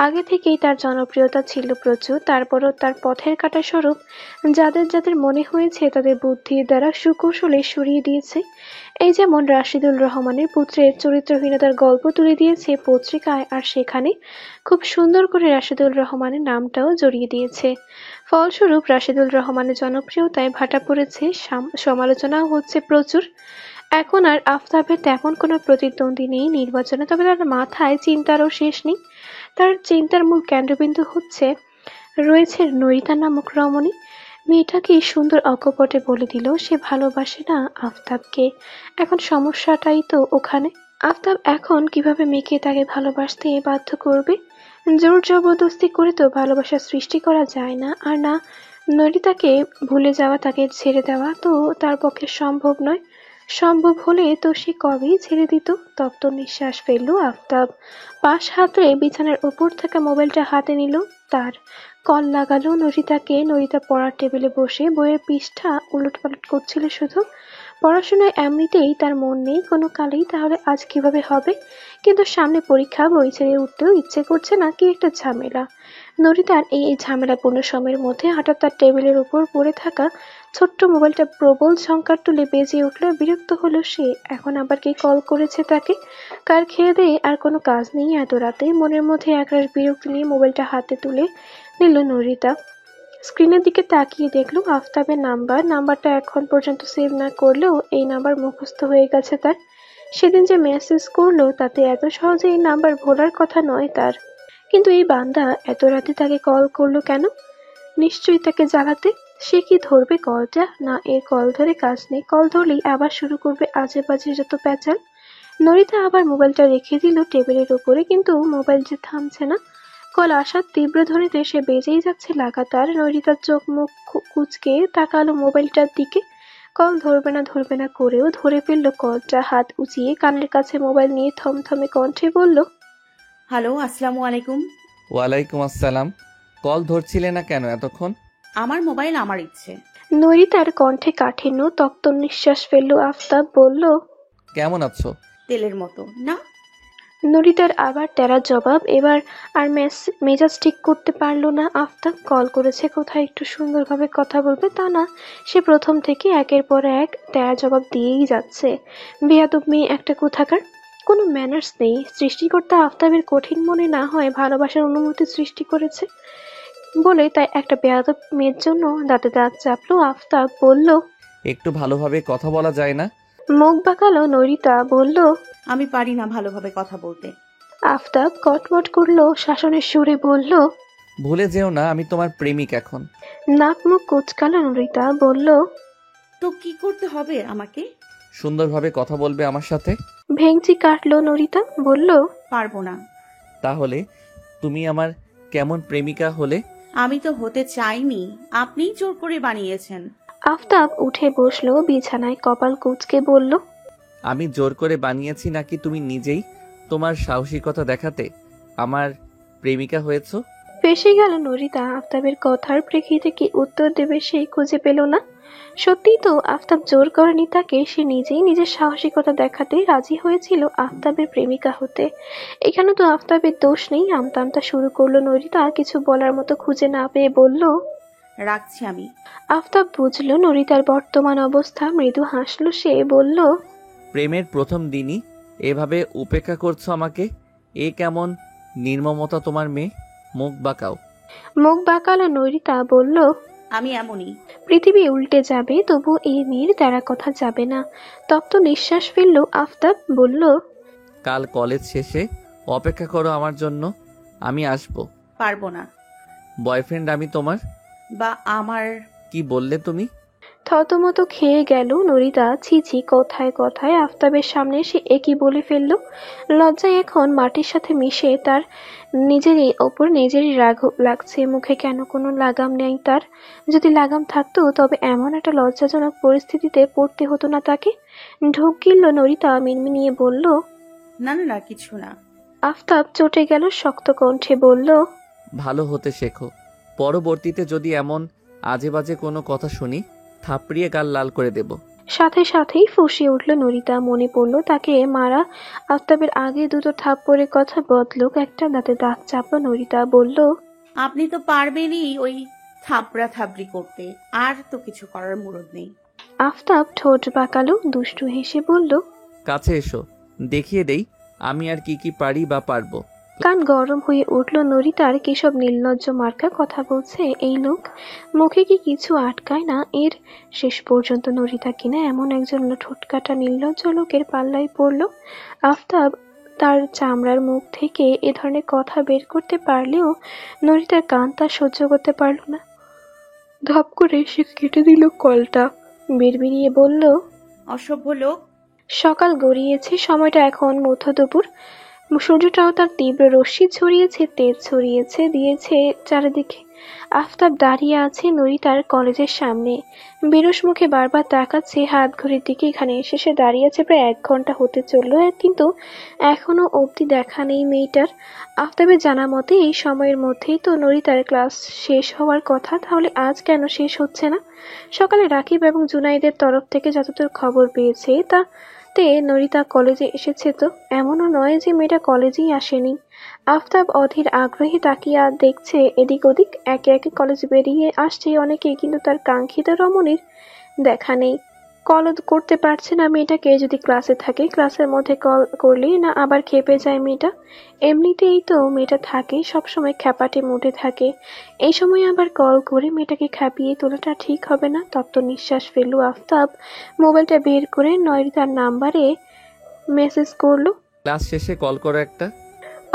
[SPEAKER 3] আগে থেকেই তার জনপ্রিয়তা ছিল প্রচুর, তারপরও তার পথের কাঁটা স্বরূপ যাদের যাদের মনে হয়েছে তাদের বুদ্ধির দ্বারা সুকৌশলে সরিয়ে দিয়েছে। এই যেমন রাশিদুল রহমানের পুত্রের চরিত্রহীনতার গল্প তুলে দিয়েছে পত্রিকায়, আর সেখানে খুব সুন্দর করে রাশিদুল রহমানের নামটাও জড়িয়ে দিয়েছে। ফলস্বরূপ রাশিদুল রহমানের জনপ্রিয়তায় ভাটা পড়েছে, সমালোচনাও হচ্ছে প্রচুর। এখন আর আফতাবের তেমন কোনো প্রতিদ্বন্দ্বী নেই নির্বাচনে, তবে তার মাথায় চিন্তারও শেষ নেই। তার চিন্তার মূল কেন্দ্রবিন্দু রয়েছে নরিতা নামক রমণী। মেয়েটাকে সুন্দর অকপটে বলে দিল সে ভালোবাসে না আফতাবকে। এখন সমস্যাটাই তো ওখানে। আফতাব এখন কিভাবে মেয়েকে তাকে ভালোবাসতে বাধ্য করবে? জোর জবরদস্তি করে তো ভালোবাসা সৃষ্টি করা যায় না, আর না নরিতাকে ভুলে যাওয়া, তাকে ছেড়ে দেওয়া তো তার পক্ষে সম্ভব নয়। সম্ভব হলে তো সে কবেই ছেড়ে দিত। তপ্ত নিঃশ্বাস ফেলল আফতাব। পাশ হাতড়ে বিছানার উপর থাকা মোবাইলটা হাতে নিল তার। কল লাগালো নরিতাকে। নরিতা পড়ার টেবিলে বসে বইয়ের পৃষ্ঠা উলটপালট করছিল শুধু। পড়াশোনায় এমনিতেই তার মন নেই কোনো কালেই, তাহলে আজ কিভাবে হবে? কিন্তু সামনে পরীক্ষা, বই ছেড়ে উঠতেও ইচ্ছে করছে না, কি একটা ঝামেলা। নরিতার এই ঝামেলাপূর্ণ সময়ের মধ্যে হঠাৎ তার টেবিলের উপর পড়ে থাকা ছোট্ট মোবাইলটা প্রবল ঝংকার তুলে বেজে উঠল। বিরক্ত হলো সে, এখন আবার কে কল করেছে তাকে? কার খেয়ে দেয়ে আর কোনো কাজ নেই এত রাতে? মনের মধ্যে একরাশ বিরক্তি নিয়ে মোবাইলটা হাতে তুলে নিল নরিতা। স্ক্রিনের দিকে তাকিয়ে দেখলো আফতাবের নাম্বারটা এখন পর্যন্ত সেভ না করলেও এই নাম্বার মুখস্থ হয়ে গেছে তার। সেদিন যে মেসেজ করলো তাতে এত সহজে এই নাম্বার ভোলার কথা নয় তার। কিন্তু এই বান্দা এত রাতে তাকে কল করলো কেন? নিশ্চয়ই তাকে জ্বালাতে। সে কি ধরবে কলটা? না, এর কল ধরে কাজ নেই। কল ধরলেই আবার শুরু করবে আজে বাজে যত প্যাচাল। নরিতা আবার মোবাইলটা রেখে দিল টেবিলের উপরে, কিন্তু মোবাইল যে থামছে না। কল আসার তীব্র ধ্বনিতে সে বেজেই যাচ্ছে লাগাতার। নরিতার চোখ মুখ কুঁচকে তাকালো মোবাইলটার দিকে। কল ধরবে না করেও ধরে ফেললো কলটা। হাত উঁচিয়ে কানের কাছে মোবাইল নিয়ে থমথমে কণ্ঠে বলল,
[SPEAKER 4] হ্যালো, আসসালামু আলাইকুম।
[SPEAKER 2] ওয়ালাইকুম আসসালাম। কল ধরছিলে না কেন এতক্ষণ?
[SPEAKER 4] আমার মোবাইল আমার ইচ্ছে।
[SPEAKER 3] নরিতার কণ্ঠে কাঠিন্য। তপ্ত নিঃশ্বাস ফেললো আফতাব, বলল,
[SPEAKER 2] কেমন আছো?
[SPEAKER 4] তেলের মতো না।
[SPEAKER 3] নরিতার আবার তেরা জবাব। এবার আর মেজাজ ঠিক করতে পারলো না আফতাব। কল করেছে কোথায় একটু সুন্দরভাবে কথা বলবে তা না, সে প্রথম থেকে একের পর এক তেরা জবাব দিয়েই যাচ্ছে। বেয়াদব মেয়ে একটা কোথাকার, কোনো ম্যানার্স নেই। সৃষ্টিকর্তা আফতাবের কঠিন মনে না হয় ভালোবাসার অনুভূতি সৃষ্টি করেছে বলে তাই একটা বেয়াদব মেয়ের জন্য দাঁতে দাঁত চাপলো আফতাব। বলল,
[SPEAKER 2] একটু ভালোভাবে কথা বলা যায় না?
[SPEAKER 3] মুখ বাঁকালো নরিতা। বলল,
[SPEAKER 4] আমি পারি না ভালোভাবে কথা বলতে।
[SPEAKER 3] আফতাব কটমট করলো, শাসনের সুরে বলল,
[SPEAKER 2] ভুলে যেও না আমি তোমার প্রেমিক এখন।
[SPEAKER 3] নাক মুখ কুচকালো নরিতা। বলল,
[SPEAKER 4] তো কি করতে হবে আমাকে?
[SPEAKER 2] সুন্দরভাবে কথা বলবে আমার সাথে।
[SPEAKER 3] ভেঙচি কাটলো নরিতা। বলল,
[SPEAKER 4] পারবো না।
[SPEAKER 2] তাহলে তুমি আমার কেমন প্রেমিকা হলে?
[SPEAKER 4] আমি তো হতে চাইনি, আপনিই জোর করে বানিয়েছেন।
[SPEAKER 3] আফতাব উঠে বসলো বিছানায়, কপাল কুঁচকে বলল,
[SPEAKER 2] আমি জোর করে বানিয়েছি নাকি তুমি নিজেই তোমার সাহসিকতা দেখাতে আমার প্রেমিকা হয়েছো?
[SPEAKER 3] ফেঁসে গেল নরিতা। আফতাবের কথার প্রেক্ষিতে কি উত্তর দেবে সেই খুঁজে পেল না। সত্যিই তো আফতাব জোর করেনি তাকে, সে নিজেই নিজের সাহসিকতা দেখাতে রাজি হয়েছিল আফতাবের প্রেমিকা হতে। এখানে তো আফতাবের দোষ নেই। আমতা শুরু করলো নরিতা, কিছু বলার মতো খুঁজে না পেয়ে বলল,
[SPEAKER 4] রাখছি আমি।
[SPEAKER 3] আফতাব বুঝলো নরিতার বর্তমান অবস্থা, মৃদু হাসলো সে। বলল,
[SPEAKER 2] প্রেমের প্রথম দিনই এভাবে উপেক্ষা করছো আমাকে? এ কেমন নির্মমতা তোমার মেয়ে? মুখ বাঁকাও।
[SPEAKER 3] মুখ বাঁকালো নরিতা। বলল,
[SPEAKER 4] আমি এমনই।
[SPEAKER 3] পৃথিবী উল্টে যাবে তবু এই মেয়ের তেরা কথা যাবে না। তপ্ত নিঃশ্বাস ফেললো আফতাব। বলল,
[SPEAKER 2] কাল কলেজ শেষে অপেক্ষা করো আমার জন্য, আমি আসবো।
[SPEAKER 4] পারবো না।
[SPEAKER 2] বয়ফ্রেন্ড আমি তোমার।
[SPEAKER 4] বা আমার।
[SPEAKER 2] কি বললে তুমি?
[SPEAKER 3] থতমত খেয়ে গেল নরিতা। ছিছি, কথায় কথায় আফতাবের সামনে সে একই বলে ফেলল। লজ্জায় এখন মাটির সাথে মিশে তার নিজেরই ওপর নিজেরই রাগ লাগছে। মুখে কেন কোনো লাগাম নেই তার। যদি লাগাম থাকতো তবে এমন একটা লজ্জাজনক পরিস্থিতিতে পড়তে হতো না তাকে। ঢোক গিলল নরিতা, মিনমিনিয়ে বলল,
[SPEAKER 4] না না না, কিছু না।
[SPEAKER 3] আফতাব চটে গেল, শক্ত কণ্ঠে বলল,
[SPEAKER 2] ভালো হতে শেখো। পরবর্তীতে যদি এমন আজে বাজে কোনো কথা শুনি থাপড়িয়ে গাল লাল করে দেব।
[SPEAKER 3] সাথে সাথেই ফুঁসে উঠল নরিতা। মনে পড়ল তাকে মারা আফতাবের আগে দুটো থাপ্পড়ের কথা। বদলুক একটা, দাঁতে দাঁত চাপলো নরিতা। বলল,
[SPEAKER 4] আপনি তো পারবেনই ওই থাপড়া থাপড়ি করতে, আর তো কিছু করার মুরদ নেই।
[SPEAKER 3] আফতাব ঠোঁট বাঁকালো, দুষ্টু হেসে বলল,
[SPEAKER 2] কাছে এসো, দেখিয়ে দেই আমি আর কি কি পারি বা পারবো।
[SPEAKER 3] কান গরম হয়ে উঠল নরিতার। কিসব নির্লজ্জ মার্কা কথা বলছে এই লোক, মুখে কি কিছু আটকায় না এর? শেষ পর্যন্ত নরিতা কিনা এমন একজন ঠোঁটকাটা নির্লজ্জ লোকের পাল্লায় পড়ল। আফতাব তার চামড়ার মুখ থেকে এ ধরনের কথা বের করতে পারলেও নরিতার কান তা সহ্য করতে পারল না। ধপ করে সে কেটে দিল কলটা। বিড়বিড়িয়ে বলল,
[SPEAKER 4] অসভ্য লোক।
[SPEAKER 3] সকাল গড়িয়েছে, সময়টা এখন মধ্য দুপুর। সূর্যটাও তার তীব্র রশ্মি ছড়িয়েছে, তেজ ছড়িয়েছে দিয়েছে চারিদিকে। আফতাব দাঁড়িয়ে আছে নরিতার কলেজের সামনে, বিরস মুখে বারবার তাকাচ্ছে হাত ঘড়ির দিকে। এখানে এসে সে দাঁড়িয়েছে প্রায় 1 ঘন্টা হতে চললো, কিন্তু এখনো অবধি দেখা নেই মেয়েটার। আফতাবের জানা মতে এই সময়ের মধ্যেই তো নরিতার ক্লাস শেষ হওয়ার কথা, তাহলে আজ কেন শেষ হচ্ছে না? সকালে রাকিব এবং জুনাইদের তরফ থেকে যতদূর খবর পেয়েছে তাতে নরিতা কলেজে এসেছে। তো এমনও নয় যে মেয়েটা কলেজেই আসেনি। আফতাব অধীর আগ্রহী তাকিয়ে দেখছে এদিক ওদিক। একে একে কলেজ বেরিয়ে আসছে অনেকেই, কিন্তু তার কাঙ্ক্ষিত রমণীর দেখা নেই। কল করতে পারছে না মেয়েটাকে। যদি ক্লাসে থাকে, ক্লাসের মধ্যে কল করলেই না আবার খেপে যায় মেয়েটা। এমনিতেই তো মেয়েটা থাকে সবসময় খ্যাপাটে মুডে থাকে, এই সময় আবার কল করে মেয়েটাকে খাপিয়ে তোলাটা ঠিক হবে না। তপ্ত নিঃশ্বাস ফেলল আফতাব। মোবাইলটা বের করে নয়রিতার নাম্বারে মেসেজ করলো।
[SPEAKER 2] ক্লাস শেষে কল করো একটা।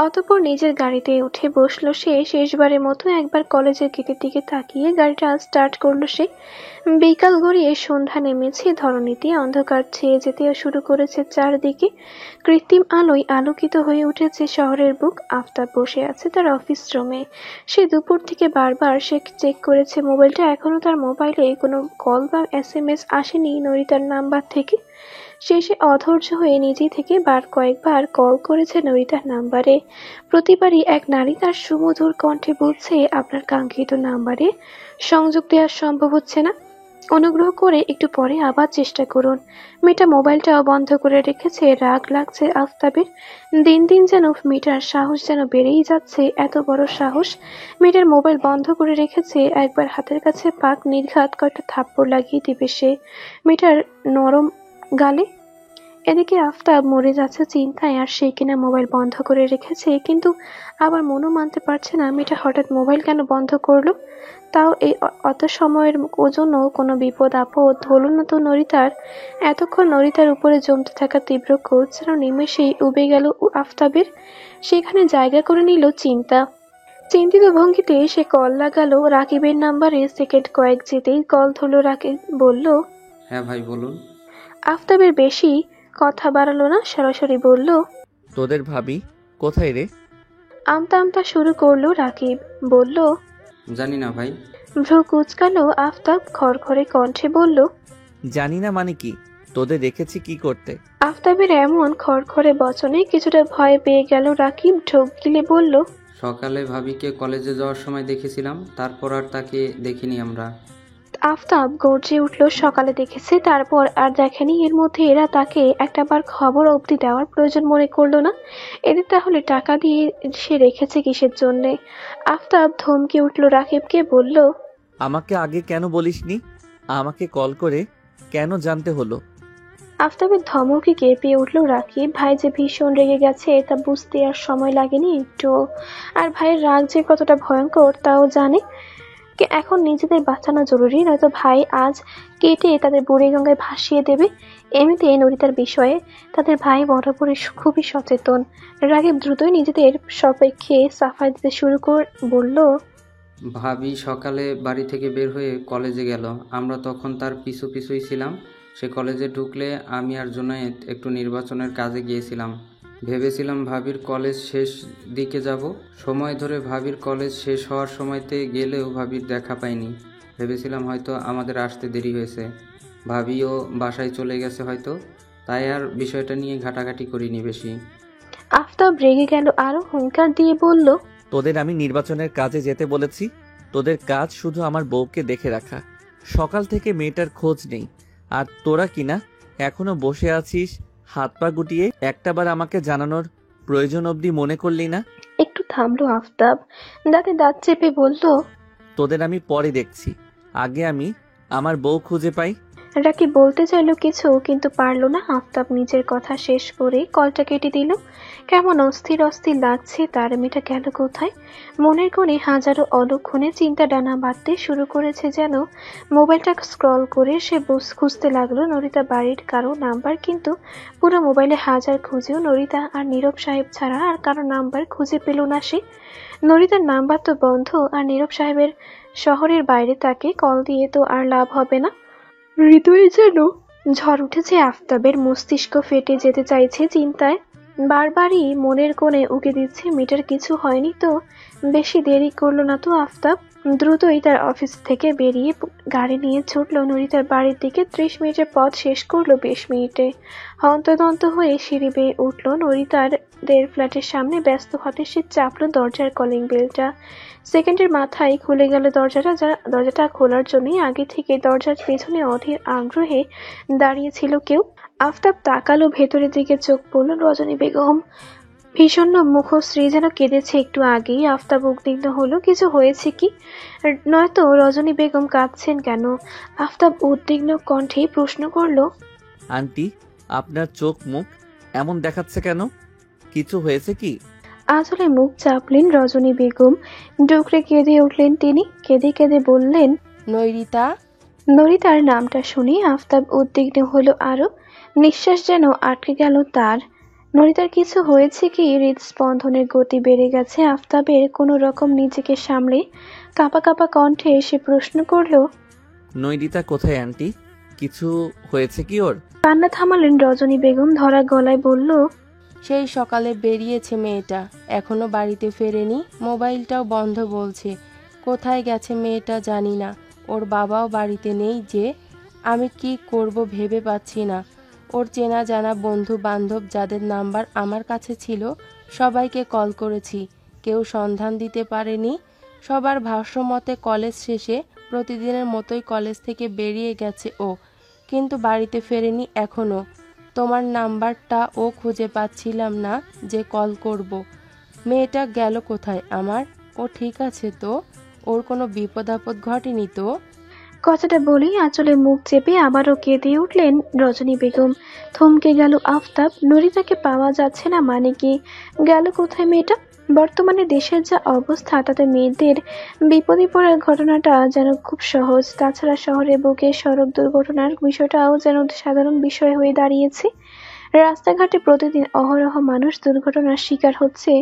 [SPEAKER 3] অতঃপর নিজের গাড়িতে উঠে বসলো সে। শেষবারের মতো একবার কলেজের গেটের দিকে তাকিয়ে গাড়িটা স্টার্ট করলো সে। বিকাল গড়িয়ে সন্ধ্যা নেমেছে, ধরণীতে অন্ধকার ছেয়ে যেতে শুরু করেছে চারদিকে। কৃত্রিম আলোয় আলোকিত হয়ে উঠেছে শহরের বুক। আফতাব বসে আছে তার অফিস রুমে। সে দুপুর থেকে বারবার সে চেক করেছে মোবাইলটা, এখনো তার মোবাইলে কোনো কল বা SMS আসেনি নরিতার নাম্বার থেকে। শেষে অধৈর্য হয়ে নিজে থেকে কয়েকবার কল করেছে নরিতার নাম্বারে। প্রতিবারই এক নারী তার সুমধুর কণ্ঠে বলছে, আপনার কাঙ্ক্ষিত নাম্বারে সংযোগ দেওয়া সম্ভব হচ্ছে না। অনুগ্রহ করে একটু পরে আবার চেষ্টা করুন। মেয়েটা মোবাইলটাও বন্ধ করে রেখেছে। রাগ লাগছে আফতাবের। দিন দিন যেন মেয়েটার সাহস যেন বেড়েই যাচ্ছে। এত বড় সাহস! মেয়েটার মোবাইল বন্ধ করে রেখেছে। একবার হাতের কাছে পাক নির্ঘাত কয়েকটা থাপ্পড় লাগিয়ে দিবে সে মেয়েটার নরম গালে। এদিকে আফতাব মরে যাচ্ছে চিন্তায়, আর সে কিনা মোবাইল বন্ধ করে রেখেছে, কিন্তু আবার মনও মানতে পারছে না মেয়েটা হঠাৎ মোবাইল কেন বন্ধ করলো। তাও এই অত সময়ের জন্য কোনো বিপদ আপদ হলো না তো নরিতার? এতক্ষণ নরিতার উপরে জমতে থাকা তীব্র ক্রোধ যেন নিমেষেই উবে গেল আফতাবের। সেখানে জায়গা করে নিল চিন্তা। চিন্তিত ভঙ্গিতে সে কল লাগালো রাকিবের নাম্বারে। সেকেন্ড কয়েক যেতেই কল ধরলো রাকিব। বলল,
[SPEAKER 6] হ্যাঁ ভাই বলুন।
[SPEAKER 3] আফতাবের বেশি কথা বাড়ালো না, সরাসরি বলল,
[SPEAKER 2] তোদের ভাবি কোথায় রে?
[SPEAKER 3] আমতা আমতা শুরু করলো রাকিব। বলল,
[SPEAKER 6] জানি না ভাই।
[SPEAKER 3] ভ্রু কুচকালো আফতাব। খড়খড়ে কণ্ঠে বলল,
[SPEAKER 2] জানি না মানে কি? তোদের রেখেছি কি করতে?
[SPEAKER 3] আফতাবের এমন খড়খড়ে বচনে কিছুটা ভয় পেয়ে গেল রাকিব। ঢোক গিলে বলল,
[SPEAKER 6] সকালে ভাবিকে কলেজে যাওয়ার সময় দেখেছিলাম, তারপর আর তাকে দেখিনি আমরা।
[SPEAKER 3] আফতাব গর্জে উঠল, সকালে দেখেছে, তারপর আর দেখেনি? এর মধ্যে এরা তাকে একটাবার খবর অবধি দেওয়ার প্রয়োজন মনে করলো না? এদের তাহলে টাকা দিয়ে সে রেখেছে কিসের জন্যে? আফতাব ধমকে উঠল রাকিবকে। বলল,
[SPEAKER 2] আমাকে আগে কেন বলিসনি? আমাকে কল করে কেন জানতে হলো?
[SPEAKER 3] আফতাবের ধমকে কেঁপে উঠল রাকিব। ভাই যে ভীষণ রেগে গেছে তা বুঝতে আর সময় লাগেনি একটু। আর ভাইয়ের রাগ যে কতটা ভয়ঙ্কর তাও জানে। এখন নিজেদের বাঁচানো জরুরি, নয়তো ভাই আজ কেটে তাদের বুড়িগঙ্গায় ভাসিয়ে দেবে। এমনিতে নরিতার বিষয়ে তাদের ভাই বরাবরই খুবই সচেতন। রাকিব দ্রুতই নিজেদের সপক্ষে সাফাই দিতে শুরু করে বলল,
[SPEAKER 6] ভাবি সকালে বাড়ি থেকে বের হয়ে কলেজে গেল, আমরা তখন তার পিছু পিছুই ছিলাম। সে কলেজে ঢুকলে আমি আর জুনায়েদ একটু নির্বাচনের কাজে গিয়েছিলাম। ভেবেছিলাম ভাবির কলেজ শেষ দিকে যাব। সময় ধরে ভাবির কলেজ শেষ হওয়ার সময়তে গেলেও ভাবির দেখা পাইনি। ভেবেছিলাম হয়তো আমাদের আসতে দেরি হয়েছে, ভাবিও বাসায় চলে গেছে হয়তো, তাই আর বিষয়টা নিয়ে ঘাটাঘাটি করিনি বেশি।
[SPEAKER 3] আফতাব রেগে গেল আরো। হুঙ্কার দিয়ে বলল,
[SPEAKER 2] তোদের আমি নির্বাচনের কাজে যেতে বলেছি। তোদের কাজ শুধু আমার বউকে দেখে রাখা। সকাল থেকে মেয়েটার খোঁজ নেই, আর তোরা কিনা এখনো বসে আছিস হাত পা গুটিয়ে। একটাবার আমাকে জানানোর প্রয়োজন অবধি মনে করলি না?
[SPEAKER 3] একটু থামলো আফতাব, দাঁতে দাঁত চেপে বলল,
[SPEAKER 2] তোদের আমি পরে দেখছি, আগে আমি আমার বউ খুঁজে পাই।
[SPEAKER 3] রাকিব বলতে চাইলো কিছু, কিন্তু পারলো না। আফতাব নিজের কথা শেষ করে কলটা কেটে দিল। কেমন অস্থির অস্থির লাগছে তার। মেয়েটা গেল কোথায়? মনের কোণে হাজারো অলক্ষণে চিন্তা ডানা বাঁধতে শুরু করেছে যেন। মোবাইলটা স্ক্রল করে সে খুঁজতে লাগলো নরিতা বাড়ির কারো নাম্বার, কিন্তু পুরো মোবাইলে হাজার খুঁজেও নরিতা আর নীরব সাহেব ছাড়া আর কারো নাম্বার খুঁজে পেল না সে। নরিতার নাম্বার তো বন্ধ, আর নীরব সাহেবের শহরের বাইরে, তাকে কল দিয়ে তো আর লাভ হবে না। হৃদয়ে যেন ঝড় উঠেছে আফতাবের। মস্তিষ্ক ফেটে যেতে চাইছে চিন্তায়। বারবারই মনের কোণে উকি দিচ্ছে মেয়েটার কিছু হয়নি তো? বেশি দেরি করলো না তো আফতাব? দ্রুতই তার অফিস থেকে বেরিয়ে গাড়ি নিয়ে ছুটলো নরিতার বাড়ির দিকে। 30 মিনিটের পথ শেষ করলো 20 মিনিটে। হন্তদন্ত হয়ে সিঁড়ি বেয়ে উঠলো নরিতার ফ্ল্যাটের সামনে। ব্যস্ত হাতে সে চাপলো দরজার কলিং বেলটা। সেকেন্ডের মাথায় খুলে গেল দরজাটা। দরজাটা খোলার জন্যই আগে থেকে দরজার পেছনে অধীর আগ্রহে দাঁড়িয়েছিল কেউ। আফতাব তাকালো ভেতরের দিকে। চোখ পড়ল রজনী বেগম। ভীষণ মুখশ্রী, যেন কেঁদেছে একটু আগেই। আফতাব উদ্বিগ্ন হলো, কিছু হয়েছে কি? নয়তো রজনী বেগম কাঁদছেন কেন? আফতাব উদ্বিগ্ন কণ্ঠে প্রশ্ন করলো,
[SPEAKER 2] আন্টি, আপনার চোখ মুখ এমন দেখাচ্ছে কেন? কিছু হয়েছে কি?
[SPEAKER 3] আঁচলে মুখ চাপলেন রজনী বেগম। ডুকরে কেঁদে উঠলেন তিনি। কেঁদে কেঁদে বললেন,
[SPEAKER 7] নৈরিতা।
[SPEAKER 3] নরিতার নামটা শুনে আফতাব উদ্বিগ্ন হলো আরো। নিঃশ্বাস যেন আটকে গেল তার। নরিতার কিছু হয়েছে কি? হৃদস্পন্দনের গতি বেড়ে গেছে আফতাবের। কোনো রকম নিজেকে সামলে কাঁপা কাঁপা কণ্ঠে এসে প্রশ্ন করলো,
[SPEAKER 2] নৈরিতা কোথায় আন্টি? কিছু হয়েছে কি ওর?
[SPEAKER 3] কান্না থামালেন রজনী বেগম। ধরা গলায় বলল,
[SPEAKER 7] সেই সকালে বেরিয়েছে মেয়েটা, এখনো বাড়িতে ফেরেনি। মোবাইলটাও বন্ধ বলছে। কোথায় গেছে মেয়েটা জানি না। ওর বাবাও বাড়িতে নেই যে। আমি কি করব ভেবে পাচ্ছি না। ওর চেনা জানা বন্ধু বান্ধব যাদের নাম্বার আমার কাছে ছিল সবাইকে কল করেছি, কেউ সন্ধান দিতে পারেনি। সবার ভাষ্যমতে কলেজ শেষে প্রতিদিনের মতোই কলেজ থেকে বেরিয়ে গেছে ও, কিন্তু বাড়িতে ফেরেনি এখনো। তোমার নাম্বারটা ও খুঁজে পাচ্ছিলাম না যে কল করব। মেয়েটা গেল কোথায় আমার? ও ঠিক আছে তো? ওর কোনো বিপদ আপদ ঘটেনি তো?
[SPEAKER 3] কথাটা বলেই আঁচলে মুখ চেপে আবারও কেঁদে উঠলেন রজনী বেগম। থমকে গেল আফতাব। নরিতাকে পাওয়া যাচ্ছে না মানে কি? গেল কোথায় মেয়েটা? বর্তমানে দেশের যা অবস্থা তাতে মেয়েদের বিপদে পড়ার ঘটনাটা যেন খুব সহজ। তাছাড়া শহরে বুকে সড়ক দুর্ঘটনার বিষয়টাও যেন সাধারণ বিষয় হয়ে দাঁড়িয়েছে। রাস্তাঘাটে প্রতিদিন অহরহ মানুষ দুর্ঘটনার শিকার হচ্ছে।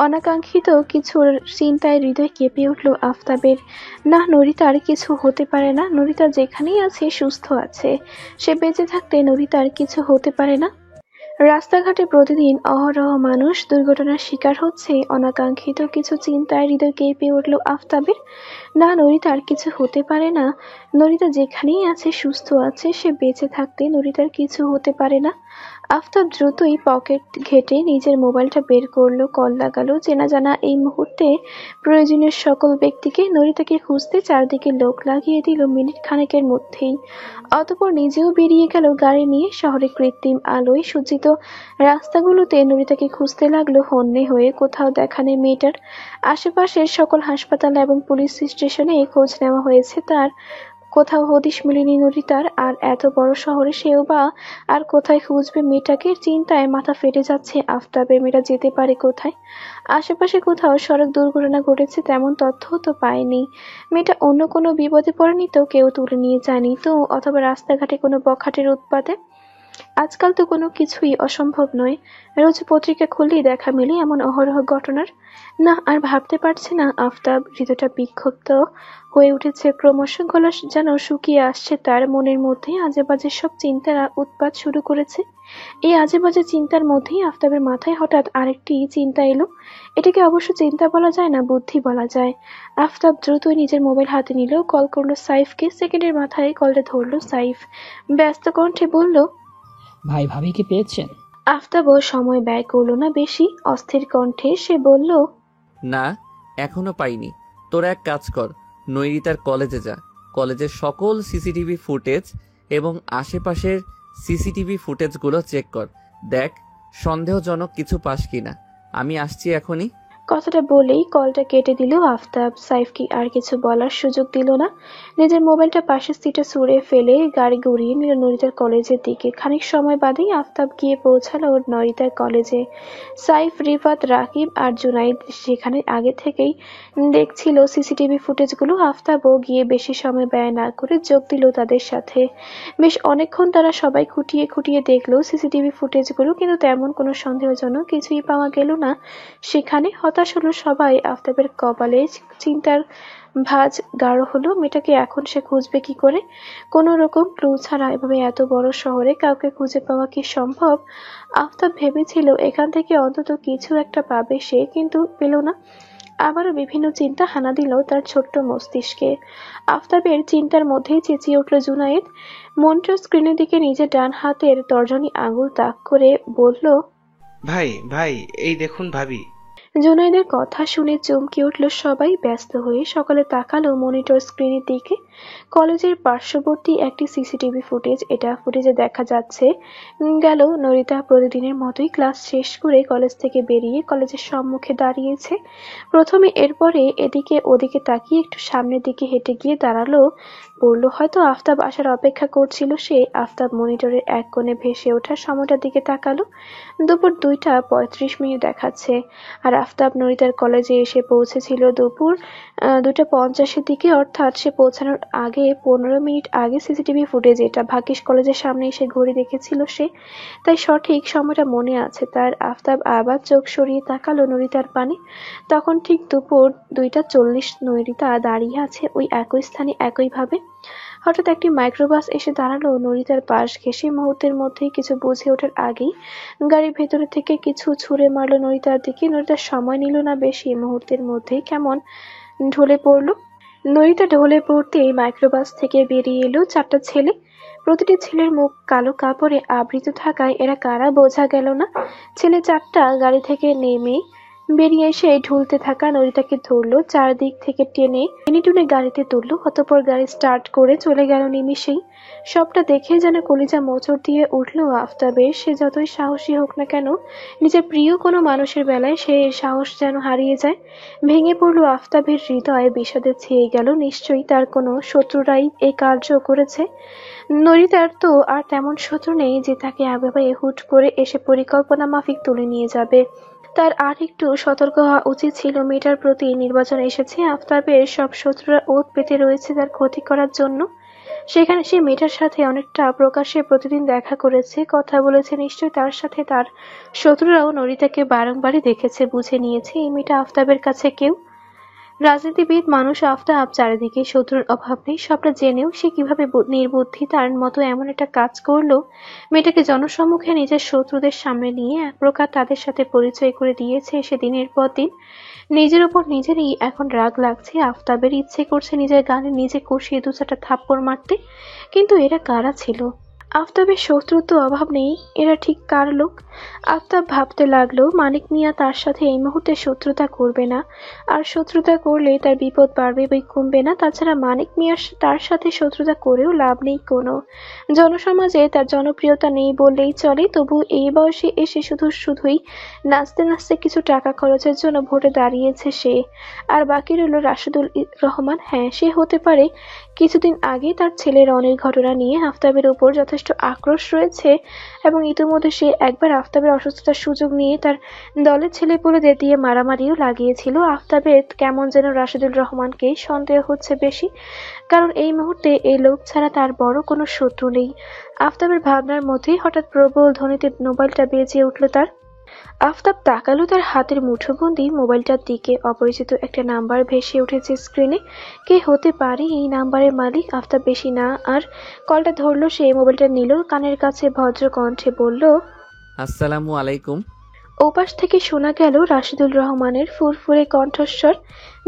[SPEAKER 3] অনাকাঙ্ক্ষিত কিছুর চিন্তায় হৃদয় কেঁপে উঠল আফতাবের। না, নরিতার কিছু হতে পারে না। নরিতা যেখানেই আছে সুস্থ আছে। সে বেঁচে থাকতে নরিতার কিছু হতে পারে না। রাস্তাঘাটে প্রতিদিন অহরহ মানুষ দুর্ঘটনার শিকার হচ্ছে। অনাকাঙ্ক্ষিত কিছু চিন্তায় হৃদয় কেঁপে উঠল আফতাবের। না, নরিতার কিছু হতে পারে না। নরিতা যেখানেই আছে সুস্থ আছে। সে বেঁচে থাকতে নরিতার কিছু হতে পারে না। আফতাব দ্রুতই পকেট ঘেঁটে নিজের মোবাইলটা বের করলো, কল লাগালো। চেনা জানা এই মুহূর্তে প্রয়োজনীয় সকল ব্যক্তিকে নরিতাকে খুঁজতে চারদিকে লোক লাগিয়ে দিল মিনিট খানেকের মধ্যেই। অতঃপর নিজেও বেরিয়ে গেল গাড়ি নিয়ে। শহরে কৃত্রিম আলোয় সজ্জিত রাস্তাগুলোতে নরিতাকে খুঁজতে লাগলো হন্যে হয়ে। কোথাও দেখা নেই মেয়েটার। আশেপাশের সকল হাসপাতাল এবং পুলিশ স্টেশনে খোঁজ নেওয়া হয়েছে তার। কোথাও হদিশ মেলেনি নরিতার। আর এত বড় শহরে সেও বা আর কোথায় খুঁজবে মেয়েটাকে? চিন্তায় মাথা ফেটে যাচ্ছে আফতাবের। মেয়েটা যেতে পারে কোথায়? আশেপাশে কোথাও সড়ক দুর্ঘটনা ঘটেছে তেমন তথ্যও তো পায়নি। মেয়েটা অন্য কোনো বিপদে পড়েনি তো? কেউ তুলে নিয়ে যায়নি তো? অথবা রাস্তাঘাটে কোনো বখাটের উৎপাতে? আজকাল তো কোনো কিছুই অসম্ভব নয়। রোজ পত্রিকা খুললেই দেখা মেলে এমন অহরহ ঘটনার। না, আর ভাবতে পারছে না আফতাব। হৃদয়টা বিক্ষুব্ধ হয়ে উঠেছে ক্রমশ। গলা যেন শুকিয়ে আসছে তার। মনের মধ্যে আজে বাজে সব চিন্তার উৎপাত শুরু করেছে। এই আজে বাজে চিন্তার মধ্যেই আফতাবের মাথায় হঠাৎ আরেকটি চিন্তা এলো। এটাকে অবশ্য চিন্তা বলা যায় না, বুদ্ধি বলা যায়। আফতাব দ্রুতই নিজের মোবাইল হাতে নিল, কল করলো সাইফকে। সেকেন্ডের মাথায় কলটা ধরলো সাইফ। ব্যস্ত কণ্ঠে বলল,
[SPEAKER 8] ভাই ভাবিকে পেয়েছেন?
[SPEAKER 3] আফতাবও সময় ব্যয় করলো না বেশি। অস্থির কণ্ঠে সে বলল,
[SPEAKER 2] না, এখনো পাইনি। তোরা এক কাজ কর, নৈরিতার কলেজে যা। কলেজের সকল সিসিটিভি ফুটেজ এবং আশেপাশের সিসিটিভি ফুটেজগুলো চেক কর। দেখ সন্দেহজনক কিছু পাস কিনা। আমি আসছি এখনই।
[SPEAKER 3] কথাটা বলেই কলটা কেটে দিল আফতাব। সাইফকে আর কিছু বলার সুযোগ দিল না। নিজের মোবাইলটা পাশের সিটে ছুঁড়ে ফেলে গাড়ি গড়িয়ে নিল নরিতার কলেজের দিকে। খানিক সময় বাদেই আফতাব গিয়ে পৌঁছালো নরিতার কলেজে। সাইফ, রিফাত, রাকিব আর জুনাইদ সেখানে আগে থেকেই দেখছিল সিসিটিভি ফুটেজগুলো। আফতাবও গিয়ে বেশি সময় ব্যয় না করে যোগ দিল তাদের সাথে। বেশ অনেকক্ষণ তারা সবাই খুঁটিয়ে খুঁটিয়ে দেখলো সিসিটিভি ফুটেজগুলো, কিন্তু তেমন কোনো সন্দেহজনক কিছুই পাওয়া গেল না সেখানে। হতাশ হলো সবাই। আফতাবের কপালে চিন্তার ভাঁজ গাঢ় হলো। মেয়েটাকে এখন সে খুঁজবে কি করে? কোনো রকম ক্লু ছাড়া এভাবে এত বড় শহরে কাউকে খুঁজে পাওয়া কি সম্ভব? আফতাব ভেবেছিল এখান থেকে অন্তত কিছু একটা পাবে সে, কিন্তু পেল না। আবারও বিভিন্ন চিন্তা হানা দিল তার ছোট্ট মস্তিষ্কে। আফতাবের চিন্তার মধ্যেই চেঁচিয়ে উঠল জুনায়েদ। মনিটর স্ক্রিনের দিকে নিজের ডান হাতের তর্জনী আঙুল তাক করে বলল,
[SPEAKER 5] ভাই ভাই, এই দেখুন ভাবি।
[SPEAKER 3] জুনায়েদের কথা শুনে চমকে উঠল সবাই। ব্যস্ত হয়ে সকলে তাকালো মনিটর স্ক্রিনের দিকে। কলেজের পার্শ্ববর্তী একটি সিসিটিভি ফুটেজ। এটা ফুটেজে দেখা যাচ্ছে গেল নরিতা প্রতিদিনের মতোই ক্লাস শেষ করে কলেজ থেকে বেরিয়ে কলেজের সম্মুখে দাঁড়িয়েছে প্রথমে। এরপরে এদিকে ওদিকে তাকিয়ে একটু সামনের দিকে হেঁটে গিয়ে দাঁড়ালো। বলল হয়তো আফতাব আসার অপেক্ষা করছিল সে। আফতাব মনিটরের এক কোণে ভেসে ওঠা সময়টার দিকে তাকালো। দুপুর 2:35 দেখাচ্ছে। আর আফতাব নরিতার কলেজে এসে পৌঁছেছিল দুপুর 2:50 দিকে। অর্থাৎ সে পৌঁছানোর আগে 15 মিনিট আগে সিসিটিভি ফুটেজ এটা। ভাগ্যিস কলেজের সামনে এসে ঘড়ি দেখেছিল সে, তাই সঠিক সময়টা মনে আছে তার। আফতাব আবার চোখ সরিয়ে তাকালো নরিতার পানে। তখন ঠিক দুপুর 2:40। নরিতা দাঁড়িয়ে আছে ওই একই স্থানে একইভাবে। হঠাৎ একটি মাইক্রোবাস এসে দাঁড়ালো নরিতার পাশ ঘেঁষে। মুহূর্তের মধ্যেই কিছু বুঝে ওঠার আগেই গাড়ির ভেতরে থেকে কিছু ছুঁড়ে মারলো নরিতার দিকে। নরিতার সময় নিল না বেশি, মুহূর্তের মধ্যেই কেমন ঢলে পড়লো। নরিতা ঢলে পড়তেই মাইক্রোবাস থেকে বেরিয়ে এলো 4টা ছেলে। প্রতিটি ছেলের মুখ কালো কাপড়ে আবৃত থাকায় এরা কারা বোঝা গেল না। ছেলে 4টা গাড়ি থেকে নেমেই বেরিয়ে এসে ঢুলতে থাকা নরিতাকে ধরলো, চারদিক থেকে টেনে টেনে গাড়িতে তুললো, অতঃপর গাড়ি স্টার্ট করে চলে গেল নিমিষেই। সবটা দেখে যেন কলিজা মোচড় দিয়ে উঠল আফতাবের। সে যতই সাহসী হোক না কেন, নিজের প্রিয় কোনো মানুষের বেলায় সে সাহস যেন হারিয়ে যায়। ভেঙে পড়ল আফতাবের হৃদয়, বিষাদে ছেয়ে গেল। নিশ্চয়ই তার কোনো শত্রুরাই এই কার্য করেছে। নরিতার তো আর তেমন শত্রু নেই যে তাকে এভাবে হুট করে এসে পরিকল্পনা মাফিক তুলে নিয়ে যাবে। তার আর একটু সতর্ক হওয়া উচিত ছিল। মেয়েটার প্রতি নির্বাচন এসেছে, আফতাবের সব শত্রুরা ওত পেতে রয়েছে তার ক্ষতি করার জন্য। সেখানে সে মেয়েটার সাথে অনেকটা প্রকাশ্যে প্রতিদিন দেখা করেছে, কথা বলেছে। নিশ্চয়ই তার সাথে তার শত্রুরাও নরিতাকে বারংবারই দেখেছে, বুঝে নিয়েছে এই মেয়েটা আফতাবের কাছে কেউ। রাজনীতিবিদ মানুষ আফতাব, চারিদিকে শত্রুর অভাব নেই। সবটা জেনেও সে কিভাবে নির্বুদ্ধি তার মতো এমন একটা কাজ করলো, মেয়েটাকে জনসম্মুখে নিজের শত্রুদের সামনে নিয়ে এক প্রকার তাদের সাথে পরিচয় করে দিয়েছে সে দিনের পর দিন। নিজের ওপর নিজেরই এখন রাগ লাগছে। আফতাবের ইচ্ছে করছে নিজের গানে নিজে কষিয়ে দু চারটা থাপ্পড় মারতে। কিন্তু এরা কারা ছিল? আফতাবের শত্রুর তো অভাব নেই, এরা ঠিক কার লোক? আফতাব ভাবতে লাগলো, মানিক মিয়া তার সাথে এই মুহূর্তে শত্রুতা করবে না, আর শত্রুতা করলে তার বিপদ বাড়বে বই কমবে না। তাছাড়া মানিক মিয়া তার সাথে শত্রুতা করেও লাভ নেই কোনো। জনসমাজে তার জনপ্রিয়তা নেই বললেই চলে। তবু এই বয়সে এসে শুধুই নাচতে নাচতে কিছু টাকা খরচের জন্য ভোটে দাঁড়িয়েছে সে। আর বাকি রইল রাশেদুল রহমান। হ্যাঁ, সে হতে পারে কিছুদিন আগে তার ছেলে রনির ঘটনা নিয়ে আফতাবের উপর যথেষ্ট আক্রোশ রয়েছে, এবং ইতিমধ্যে সে একবার আফতাবের অসুস্থতার সুযোগ নিয়ে তার দলের ছেলেপুলেদের দিয়ে মারামারিও লাগিয়েছিল। আফতাবের কেমন যেন রাশেদুল রহমানকেই সন্দেহ হচ্ছে বেশি, কারণ এই মুহূর্তে এই লোক ছাড়া তার বড় কোনো শত্রু নেই। আফতাবের ভাবনার মধ্যেই হঠাৎ প্রবল ধ্বনিতে মোবাইলটা বেজে উঠল তার। আফতাব তাকালো তার হাতের মুঠোবন্দি মোবাইলটার দিকে। অপরিচিত একটা নাম্বার ভেসে উঠেছে স্ক্রিনে। কে হতে পারে এই নাম্বারের মালিক? আফতাব বেশি না আর কলটা ধরলো সে। মোবাইলটা নিল, কানের কাছে ভদ্র কণ্ঠে বলল,
[SPEAKER 2] আসসালামু আলাইকুম।
[SPEAKER 3] ওপাশ থেকে শোনা গেল রাশেদুল রহমানের ফুরফুরে কণ্ঠস্বর।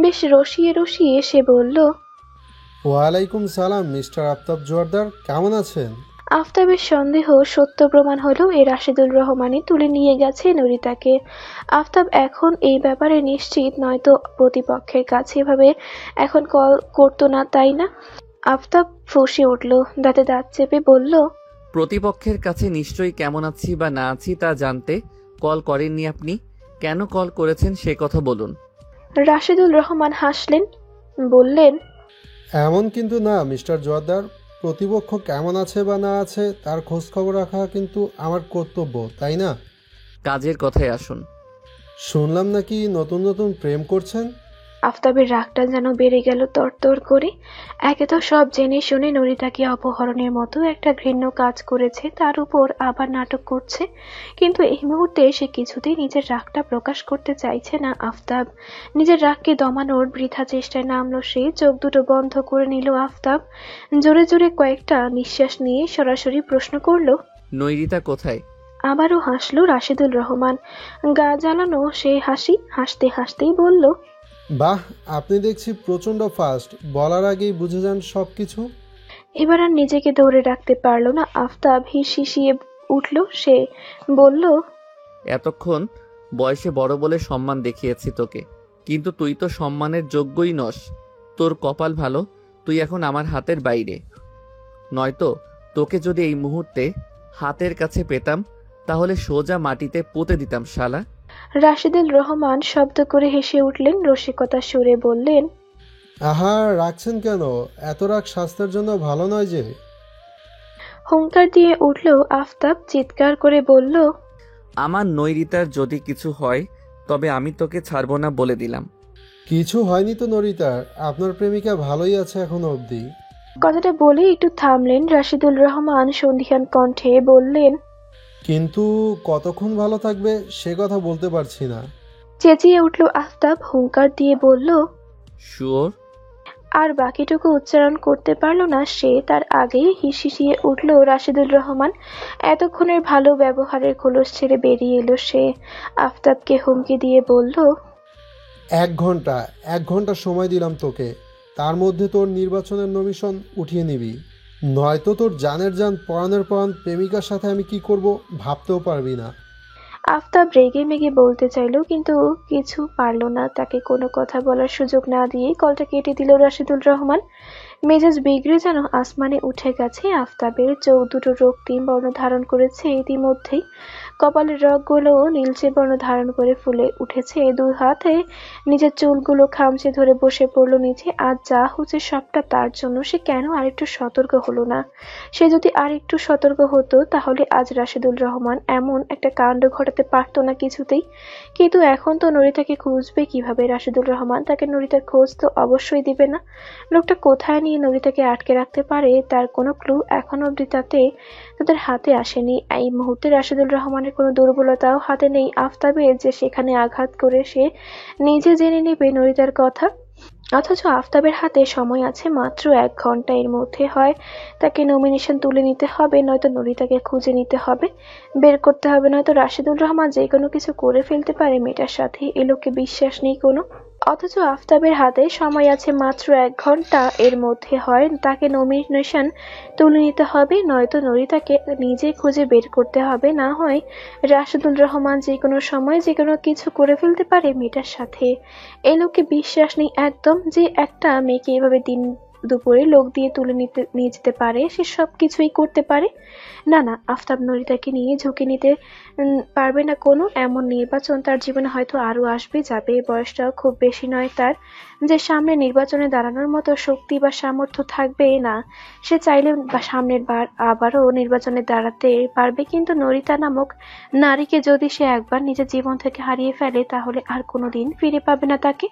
[SPEAKER 3] বেশ রসিয়ে রসিয়ে সে বলল,
[SPEAKER 9] ওয়ালাইকুম সালাম মিস্টার আফতাব জোয়ারদার, কেমন আছেন?
[SPEAKER 3] আফতাবের সন্দেহ সত্য প্রমাণ হলো। এই রাশেদুল রহমানই তুলে নিয়ে গেছে নরিতাকে। আফতাব এখন এই ব্যাপারে নিশ্চিত, নয়তো প্রতিপক্ষের কাছে এভাবে এখন কল করতো না, তাই না? আফতাব ফুঁসে উঠল, দাঁতে দাঁত চেপে বলল,
[SPEAKER 2] প্রতিপক্ষের কাছে নিশ্চয়ই কেমন আছি বা না আছি তা জানতে কল করেননি আপনি। কেন কল করেছেন সে কথা বলুন।
[SPEAKER 3] রাশেদুল রহমান হাসলেন, বললেন,
[SPEAKER 9] এমন কিন্তু না মিস্টার জোয়ারদার, প্রতিপক্ষ কেমন আছে বা না আছে তার খোঁজ খবর রাখা কিন্তু আমার কর্তব্য, তাই না?
[SPEAKER 2] কাজের কথায় আসুন।
[SPEAKER 9] শুনলাম নাকি নতুন নতুন প্রেম করছেন?
[SPEAKER 3] আফতাবের রাগটা যেন বেড়ে গেল তরতর করে। একে তো সব জেনে শুনে নরিতাকে অপহরণের মতো একটা ঘৃণ্য কাজ করেছে, তার উপর আবার নাটক করছে। কিন্তু এই মুহূর্তে সে কিছুতেই নিজের রাগটা প্রকাশ করতে চাইছে না। আফতাব নিজের রাগকে দমানোর বৃথা চেষ্টায় নামলো সে। চোখ দুটো বন্ধ করে নিল আফতাব। জোরে জোরে কয়েকটা নিঃশ্বাস নিয়ে সরাসরি প্রশ্ন করলো,
[SPEAKER 2] নৈরিতা কোথায়?
[SPEAKER 3] আবারও হাসলো রাশেদুল রহমান। গা জ্বালানো সে হাসি, হাসতে হাসতেই বলল,
[SPEAKER 9] বাহ, আপনি দেখছি প্রচণ্ড ফাস্ট, বলার আগেই বুঝে যান সব কিছু।
[SPEAKER 3] এবার আর নিজেকে ধরে রাখতে পারল না। আফতাব হিসিয়ে উঠল। সে বলল,
[SPEAKER 2] এতক্ষণ বয়সে বড় বলে সম্মান দেখিয়েছি তোকে, কিন্তু তুই তো সম্মানের যোগ্যই নস। তোর কপাল ভালো, তুই এখন আমার হাতের বাইরে। নয়তো তোকে যদি এই মুহূর্তে হাতের কাছে পেতাম তাহলে সোজা মাটিতে পুঁতে দিতাম শালা।
[SPEAKER 3] রাশেদুল রহমান শব্দ করে হেসে উঠলেন, রসিকতা সুরে বললেন,
[SPEAKER 9] আহা, রাখছেন কেন? এত রাগ স্বাস্থ্যের জন্য ভালো নয় যে।
[SPEAKER 3] হুঙ্কার দিয়ে উঠল আফতাব, চিৎকার করে বলল,
[SPEAKER 2] আমার নৈরিতার যদি কিছু হয় তবে আমি তোকে ছাড়বো না বলে দিলাম।
[SPEAKER 9] কিছু হয়নি তো নরিতার, আপনার প্রেমিকা ভালোই আছে এখনো অবধি।
[SPEAKER 3] কথাটা বলে একটু থামলেন। রাশেদুল রহমান সন্ধিহান কণ্ঠে বললেন,
[SPEAKER 9] কিন্তু কতক্ষণ ভালো থাকবে সে কথা বলতে পারছি না।
[SPEAKER 3] চেঁচিয়ে উঠল আফতাব, হুঙ্কার দিয়ে বলল,
[SPEAKER 2] শিওর?
[SPEAKER 3] আর বাকিটুকু উচ্চারণ করতে পারল না সে। তার আগেই হিসিয়ে উঠল রাশেদুল রহমান। এতক্ষণের ভালো ব্যবহারের খোলস ছেড়ে বেরিয়ে এলো সে। আফতাবকে হুমকি দিয়ে বলল,
[SPEAKER 9] 1 ঘন্টা সময় দিলাম তোকে, তার মধ্যে তোর নির্বাচনের নমিশন উঠিয়ে নিবি, নয়তো তোর জানের জান পরাণের পরাণ প্রেমিকার সাথে আমি কি করব ভাবতেও পারবি না।
[SPEAKER 3] আফতাব রেগে মেগে বলতে চাইলো, কিন্তু কিছু পারলো না। তাকে কোনো কথা বলার সুযোগ না দিয়ে কলটা কেটে দিল রাশিদুল রহমান। মেজাজ বিগড়ে যেন আসমানে উঠে গেছে। আফতাবের চোখ দুটো রক্তিম বর্ণ ধারণ করেছে ইতিমধ্যেই, কপালের রগগুলোও নীলচে বর্ণ ধারণ করে ফুলে উঠেছে। দুই হাতে নিজের চুলগুলো খামচে ধরে বসে পড়লো নিচে। আজ যা হচ্ছে সবটা তার জন্য। সে কেন আরেকটু সতর্ক হলো না? সে যদি আরেকটু সতর্ক হতো তাহলে আজ রাশিদুল রহমান এমন একটা কাণ্ড ঘটাতে পারতো না কিছুতেই। কিন্তু এখন তো নরিতাকে খুঁজবে কিভাবে রাশিদুল রহমান? তাকে নরিতার খোঁজ তো অবশ্যই দিবে না। লোকটা কোথায় নিয়ে নরিতাকে আটকে রাখতে পারে তার কোনো ক্লু এখন অব্দি তাদের হাতে আসেনি। এই মুহূর্তে রাশিদুল রহমানের কোনো দুর্বলতাও হাতে নেই আফতাবের যে সেখানে আঘাত করে সে নিজে জেনে নেবে নরিতার কথা। অথচ আফতাবের হাতে সময় আছে মাত্র 1 ঘন্টা। এর মধ্যে হয় তাকে নমিনেশন তুলে নিতে হবে, নয়তো নরিতাকে খুঁজে নিতে হবে, বের করতে হবে, নয়তো রাশিদুল রহমান যে কোনো কিছু করে ফেলতে পারে মেয়েটার সাথে। এ লোককে বিশ্বাস নেই কোনো। অথচ আফতাবের হাতে সময় আছে মাত্র 1 ঘন্টা। এর মধ্যে হয় তাকে নমিনেশন তুলে নিতে হবে, নয়তো নরিতাকে নিজে খুঁজে বের করতে হবে, না হয় রাশিদুল রহমান যে কোনো সময় যে কোনো কিছু করে ফেলতে পারে মেয়েটার সাথে। এই লোককে বিশ্বাস নেই একদম, যে একটা মেয়েকে এভাবে দিন দুপুরে লোক দিয়ে তুলে নিয়ে যেতে পারে, সে সব কিছুই করতে পারে। না না, আফতাব নরিতাকে নিয়ে ঝুঁকি নিতে পারবে না কোনো। এমন নির্বাচন তার জীবনে হয়তো আরো আসবে যাবে, বয়সটাও খুব বেশি নয় তার, যে সামনে নির্বাচনে দাঁড়ানোর মতো শক্তি বা সামর্থ্য থাকবে না। সে চাইলে বা সামনের বার আবারও নির্বাচনে দাঁড়াতে পারবে, কিন্তু নরিতা নামক নারীকে যদি সে একবার নিজের জীবন থেকে হারিয়ে ফেলে তাহলে আর কোনোদিন ফিরে পাবে না তাকে।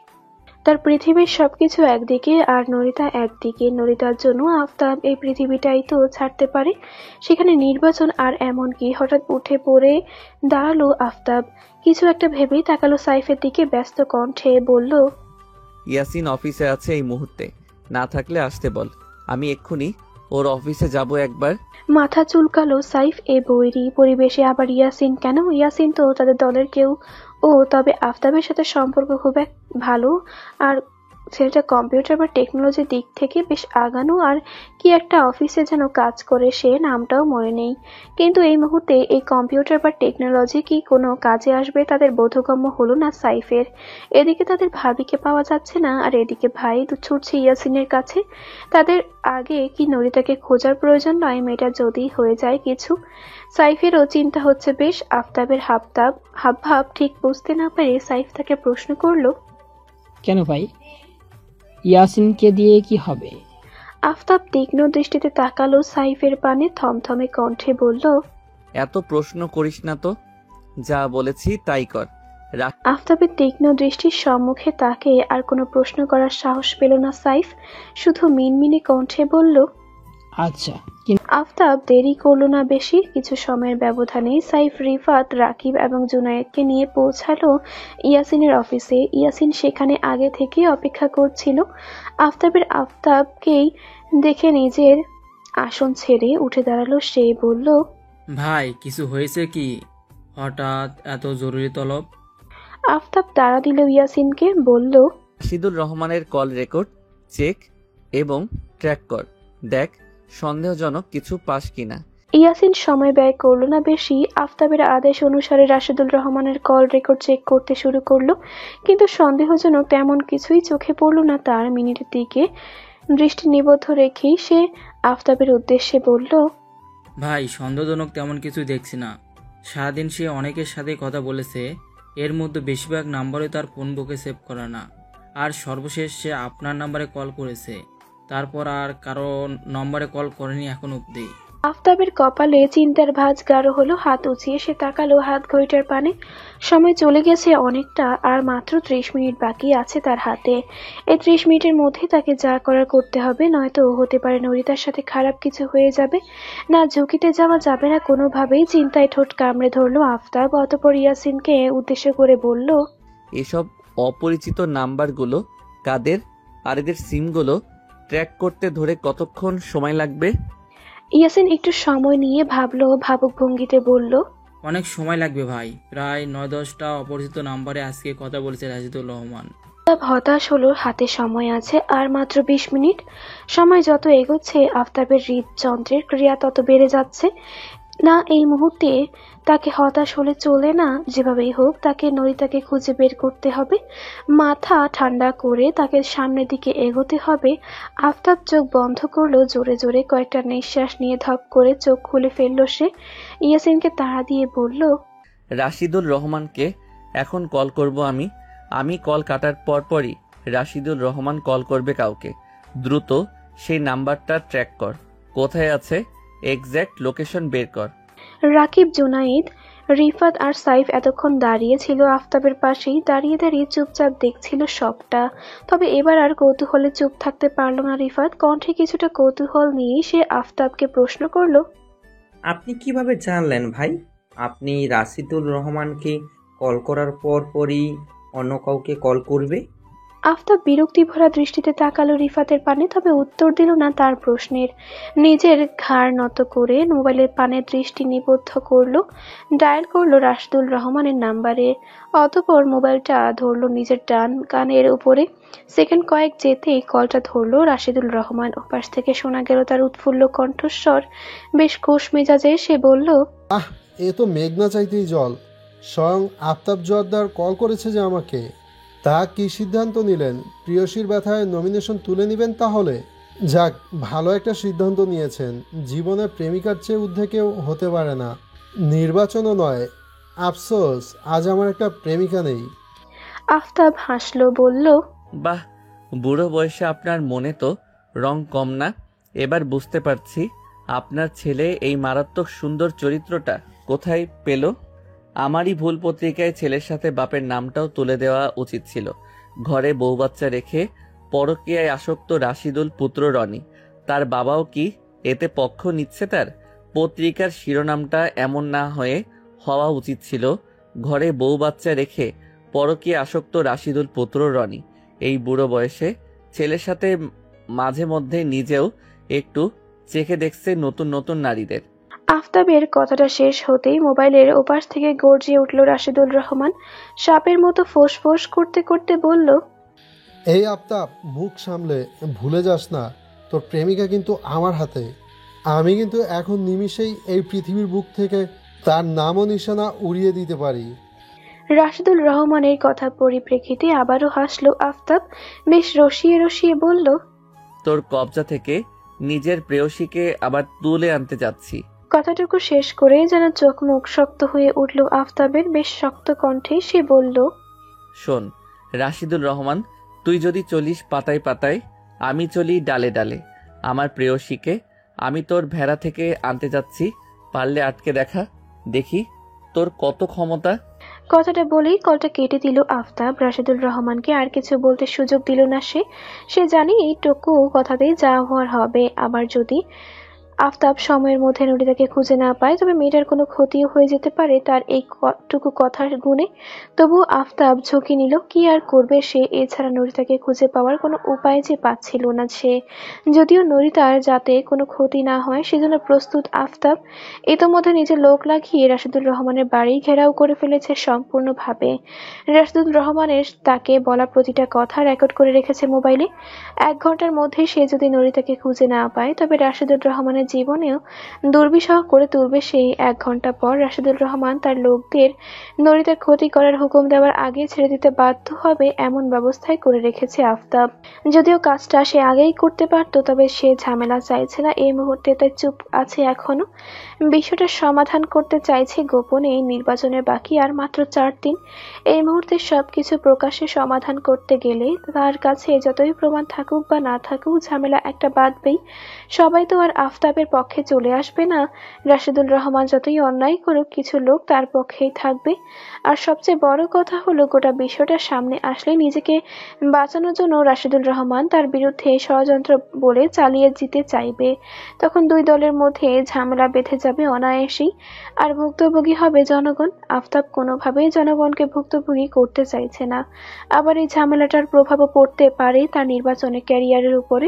[SPEAKER 3] তার পৃথিবীর সবকিছু একদিকে আর নরিতা একদিকে। নরিতার জন্য আফতাব এই পৃথিবীটাই তো ছাড়তে পারে, সেখানে নির্বাচন আর এমন কি। হঠাৎ উঠে পড়ে দাঁড়ালো আফতাব, কিছু একটা ভেবেই তাকালো সাইফের দিকে, ব্যস্ত কণ্ঠে বলল,
[SPEAKER 2] ইয়াসিন অফিসে আছে এই মুহূর্তে, না থাকলে আসতে বল, আমি এক্ষুনি ওর অফিসে যাব একবার।
[SPEAKER 3] মাথা চুলকালো সাইফ। এ বৈরী পরিবেশে আবার ইয়াসিন কেন? ইয়াসিন তো তাদের দলের কেউ। ও তবে আফতাবের সাথে সম্পর্ক খুব ভালো, আর ছেলেটা কম্পিউটার বা টেকনোলজির দিক থেকে বেশ আগানো, আর কি একটা অফিসে যেন কাজ করে, সে নামটাও মনে নেই। কিন্তু এই মুহূর্তে এই কম্পিউটার বা টেকনোলজি কি কোনো কাজে আসবে তাদের বোধগম্য হলো না সাইফের। এদিকে তাদের ভাবিকে পাওয়া যাচ্ছে না, আর এদিকে ভাই ছুটছে ইয়াসিনের কাছে। তাদের আগে কি নরিতাকে খোঁজার প্রয়োজন নয়? মেয়েটা যদি হয়ে যায় কিছু। সাইফেরও চিন্তা হচ্ছে বেশ। আফতাবের হাবভাব ঠিক বুঝতে না পেরে সাইফ তাকে প্রশ্ন করলো,
[SPEAKER 8] কেন ভাই, ইয়াসিনকে দিয়ে কি হবে?
[SPEAKER 3] আফতাব তীক্ষ্ণ দৃষ্টিতে তাকালো সাইফের পানে, থমথমে কণ্ঠে বলল,
[SPEAKER 2] এত প্রশ্ন করিস না তো, যা বলেছি তাই কর।
[SPEAKER 3] আফতাবের তীক্ষ্ণ দৃষ্টির সম্মুখে তাকে আর কোনো প্রশ্ন করার সাহস পেল না সাইফ, শুধু মিনমিনে কণ্ঠে বলল,
[SPEAKER 8] আচ্ছা।
[SPEAKER 3] আফতাব দেরি করলো না বেশি। কিছু সময়ের ব্যবধানে সাইফ, রিফাত, রাকিব এবং জুনায়েদকে নিয়ে পৌঁছালো ইয়াসিনের অফিসে। ইয়াসিন সেখানে আগে থেকে অপেক্ষা করছিল। আফতাবকেই দেখে নিজের আসন ছেড়ে উঠে দাঁড়ালো সে। বলল,
[SPEAKER 10] ভাই কিছু হয়েছে কি, হঠাৎ এত জরুরি তলব?
[SPEAKER 3] আফতাব তাড়া দিল ইয়াসিনকে, বলল,
[SPEAKER 2] রাশিদুল রহমানের কল রেকর্ড চেক এবং ট্র্যাক কর, দেখ সন্দেহজনক কিছু পাস কিনা।
[SPEAKER 3] ইয়াসিন সময় ব্যয় করলো না বেশি। আফতাবের আদেশ অনুসারে রাশিদুল রহমানের কল রেকর্ড চেক করতে শুরু করলো, কিন্তু সন্দেহজনক তেমন কিছুই চোখে পড়ল না তার। মিনিটের দিকে দৃষ্টি নিবদ্ধ রেখেই সে আফতাবের উদ্দেশ্যে বলল,
[SPEAKER 10] ভাই সন্দেহজনক তেমন কিছু দেখছি না। সারাদিন সে অনেকের সাথে কথা বলেছে, এর মধ্যে বেশিরভাগ নাম্বারে তার ফোন বুকে সেভ করা না, আর সর্বশেষ সে আপনার নাম্বারে কল করেছে, তারপর আর কারো নম্বরে কল করেনি এখন অবধি।
[SPEAKER 3] আফতাবের কপালে চিন্তার ভাঁজ গাঢ় হলো। হাত উঁচিয়ে সে তাকালো হাত ঘড়িটার পানে। সময় চলে গেছে অনেকটা, আর মাত্র 30 মিনিট বাকি আছে তার হাতে। এই 30 মিনিটের মধ্যে তাকে যা করার করতে হবে, নয়তো হতে পারে নরিতার সাথে খারাপ কিছু হয়ে যাবে। না, ঝুঁকিতে যাওয়া যাবে না কোনোভাবেই। চিন্তায় ঠোঁট কামড়ে ধরলো আফতাব। অতঃপর ইয়াসিনকে উদ্দেশ্য করে বলল,
[SPEAKER 2] এসব অপরিচিত নাম্বারগুলো কাদের, আর এদের সিমগুলো ট্র্যাক করতে ধরে কতক্ষণ সময় লাগবে?
[SPEAKER 3] ইয়াসিন একটু সময় নিয়ে ভাবলো, ভাবুক ভঙ্গিতে বলল,
[SPEAKER 10] অনেক সময় লাগবে ভাই, প্রায় 9-10টা অপরিচিত নাম্বারে আজকে কথা বলেছে রাশিদুল রহমান।
[SPEAKER 3] হতাশ হলো। হাতে সময় আছে আর মাত্র 20 মিনিট। সময় যত এগোচ্ছে আফতাবের হৃদযন্ত্রের ক্রিয়া তত বেড়ে যাচ্ছে। না, এই মুহূর্তে তাকে হতাশ হলে চলে না, যেভাবেই হোক তাকে নরিতাকে খুঁজে বের করতে হবে। মাথা ঠান্ডা করে তাকে সামনের দিকে এগোতে হবে। আফতাব চোখ বন্ধ করলো, জোরে জোরে কয়েকটা নিঃশ্বাস নিয়ে ধপ করে চোখ খুলে ফেললো সে। ইয়াসিনকে তাড়া দিয়ে বলল,
[SPEAKER 2] রাশিদুল রহমানকে এখন কল করব আমি কল কাটার পরপরই রাশিদুল রহমান কল করবে কাউকে। দ্রুত সেই নাম্বারটা ট্র্যাক কর, কোথায় আছে এক্স্যাক্ট লোকেশন বের কর।
[SPEAKER 3] রাকিব, জুনাইদ, রিফাত আর সাইফ এতক্ষণ দাঁড়িয়ে ছিল আফতাবের পাশেই। দাঁড়িয়ে দাঁড়িয়ে চুপচাপ দেখছিল সবটা। তবে এবার আর কৌতূহলে চুপ থাকতে পারল না রিফাত। কণ্ঠে কিছুটা কৌতূহল নিয়ে সে আফতাবকে প্রশ্ন করলো,
[SPEAKER 11] আপনি কিভাবে জানলেন ভাই আপনি রাশিদুল রহমানকে কল করার পরই অন্য কাউকে কল করবে?
[SPEAKER 3] আফতাব বিরক্তি ভরা দৃষ্টিতে তাকালো রিফাতের পানে, তবে উত্তর দিল না তার প্রশ্নের। নিজের ঘাড় নত করে মোবাইলের পানে দৃষ্টি নিবদ্ধ করলো। ডায়াল করলো রাশিদুল রহমানের নাম্বারে। অতঃপর মোবাইলটা ধরলো নিজের ডান কানের উপরে। সেকেন্ড কয়েক যেতেই কলটা ধরলো রাশিদুল রহমান। ওপাশ থেকে শোনা গেল তার উৎফুল্ল কণ্ঠস্বর। বেশ খোশ মেজাজে সে বলল,
[SPEAKER 9] আহ, এ তো মেঘনা চাইতেই জল। স্বয়ং আফতাব জোয়ারদার কল করেছে যে আমাকে। তা কি সিদ্ধান্ত নিলেন? প্রিয়সীর ব্যথায় নমিনেশন তুলে নেবেন তাহলে? যাক, ভালো একটা সিদ্ধান্ত নিয়েছেন। জীবনে প্রেমিকার চেয়ে ঊর্ধ্বে কেউ হতে পারে না। নির্বাচনও নয়। আফসোস, আজ আমার একটা প্রেমিকা নেই।
[SPEAKER 3] আফতাব হাসলো, বলল,
[SPEAKER 2] বাহ, বুড়ো বয়সে আপনার মনে তো রং কম না। এবার বুঝতে পারছি আপনার ছেলে এই মারাত্মক সুন্দর চরিত্রটা কোথায় পেল। আমারই ভুল, পত্রিকায় ছেলের সাথে বাপের নামটাও তুলে দেওয়া উচিত ছিল। ঘরে বউ বাচ্চা রেখে পরকীয়ায় আসক্ত রাশিদুল পুত্র রনি, তার বাবাও কি এতে পক্ষ নিচ্ছে? তার পত্রিকার শিরোনামটা এমন না হওয়া উচিত ছিল, ঘরে বউ বাচ্চা রেখে পরকীয়া আসক্ত রাশিদুল পুত্র রনি। এই বুড়ো বয়সে ছেলের সাথে মাঝে মধ্যে নিজেও একটু চেখে দেখছে নতুন নতুন নারীদের।
[SPEAKER 3] আফতাবের কথাটা শেষ হতেই মোবাইলের ওপাশ থেকে গর্জিয়ে উঠল রাশিদুল রহমান। সাপের মতো ফোঁস ফোঁস করতে করতে বলল,
[SPEAKER 9] এই আফতাব, মুখ সামলে, ভুলে যাস না তোর প্রেমিকা কিন্তু আমার হাতে। আমি কিন্তু এখন নিমিষেই এই পৃথিবীর বুক থেকে তার নাম ও নিশানা উড়িয়ে দিতে পারি।
[SPEAKER 3] রাশিদুল রহমানের কথা পরিপ্রেক্ষিতে আবারও হাসলো আফতাব। বেশ রসিয়ে রসিয়ে বলল,
[SPEAKER 2] তোর কবজা থেকে নিজের প্রেয়সীকে আবার তুলে আনতে যাচ্ছি।
[SPEAKER 3] কথাটুকু শেষ করে যেন চোখ মুখ শক্ত হয়ে উঠল আফতাবের। বেশ শক্ত কণ্ঠে সে বলল,
[SPEAKER 2] শোন রাশিদুল রহমান, তুই যদি চলিস পাতায় পাতায়, আমি চলি ডালে ডালে। আমার প্রেয়সীকে আমি তোর ভেড়া থেকে আনতে যাচ্ছি, পারলে আটকে দেখি তোর কত ক্ষমতা।
[SPEAKER 3] কথাটা বলেই কলটা কেটে দিল আফতাব। রাশিদুল রহমানকে আর কিছু বলতে সুযোগ দিল না সে জানি এইটুকু কথাতেই যা হওয়ার হবে। আবার যদি আফতাব সময়ের মধ্যে নরিতাকে খুঁজে না পায়, তবে মেয়েটার কোনো ক্ষতিও হয়ে যেতে পারে তার এইটুকু কথার গুণে। তবু আফতাব ঝুঁকি নিল। কি আর করবে সে? এছাড়া নরিতাকে খুঁজে পাওয়ার কোনো উপায় যে পাচ্ছিল না সে। যদিও নরিতার যাতে কোনো ক্ষতি না হয় সেজন্য প্রস্তুত আফতাব। ইতোমধ্যে নিজের লোক লাগিয়ে রাশিদুল রহমানের বাড়ি ঘেরাও করে ফেলেছে সম্পূর্ণভাবে। রাশিদুল রহমানের তাকে বলা প্রতিটা কথা রেকর্ড করে রেখেছে মোবাইলে। 1 ঘন্টার মধ্যে সে যদি নরিতাকে খুঁজে না পায়, তবে রাশিদুল রহমানের জীবনেও দুর্বিষহ করে তুলবে সেই 1 ঘন্টা পর। রাশিদুল রহমান তার লোকদের নরিতার ক্ষতি করার হুকুম দেওয়ার আগে ছেড়ে দিতে বাধ্য হবে এমন ব্যবস্থাই করে রেখেছে আফতাব। যদিও কাজটা সে আগেই করতে পারত, তবে সে ঝামেলা চাইছে না এই মুহূর্তে, তাই চুপ আছে এখনো। বিষয়টা সমাধান করতে চাইছে গোপনে। নির্বাচনের বাকি আর মাত্র 4 দিন। এই মুহূর্তে সবকিছু প্রকাশ্যে সমাধান করতে গেলে তার কাছে যতই প্রমাণ থাকুক বা না থাকুক, ঝামেলা একটা বাঁধবেই। সবাই তো আর আফতাবের পক্ষে চলে আসবে না। রাশিদুল রহমান যতই অন্যায় করুক, কিছু লোক তার পক্ষেই থাকবে। আর সবচেয়ে বড় কথা হলো, গোটা বিষয়টা সামনে আসলে নিজেকে বাঁচানোর জন্য রাশিদুল রহমান তার বিরুদ্ধে ষড়যন্ত্র বলে চালিয়ে যেতে চাইবে। তখন 2 দলের মধ্যে ঝামেলা বেঁধে যাবে অনায়াসেই, আর ভুক্তভোগী হবে জনগণ। আফতাব কোনোভাবেই জনগণকে ভুক্তভোগী করতে চাইছে না। আবার এই ঝামেলাটার প্রভাবও পড়তে পারে তার নির্বাচনে ক্যারিয়ারের উপরে।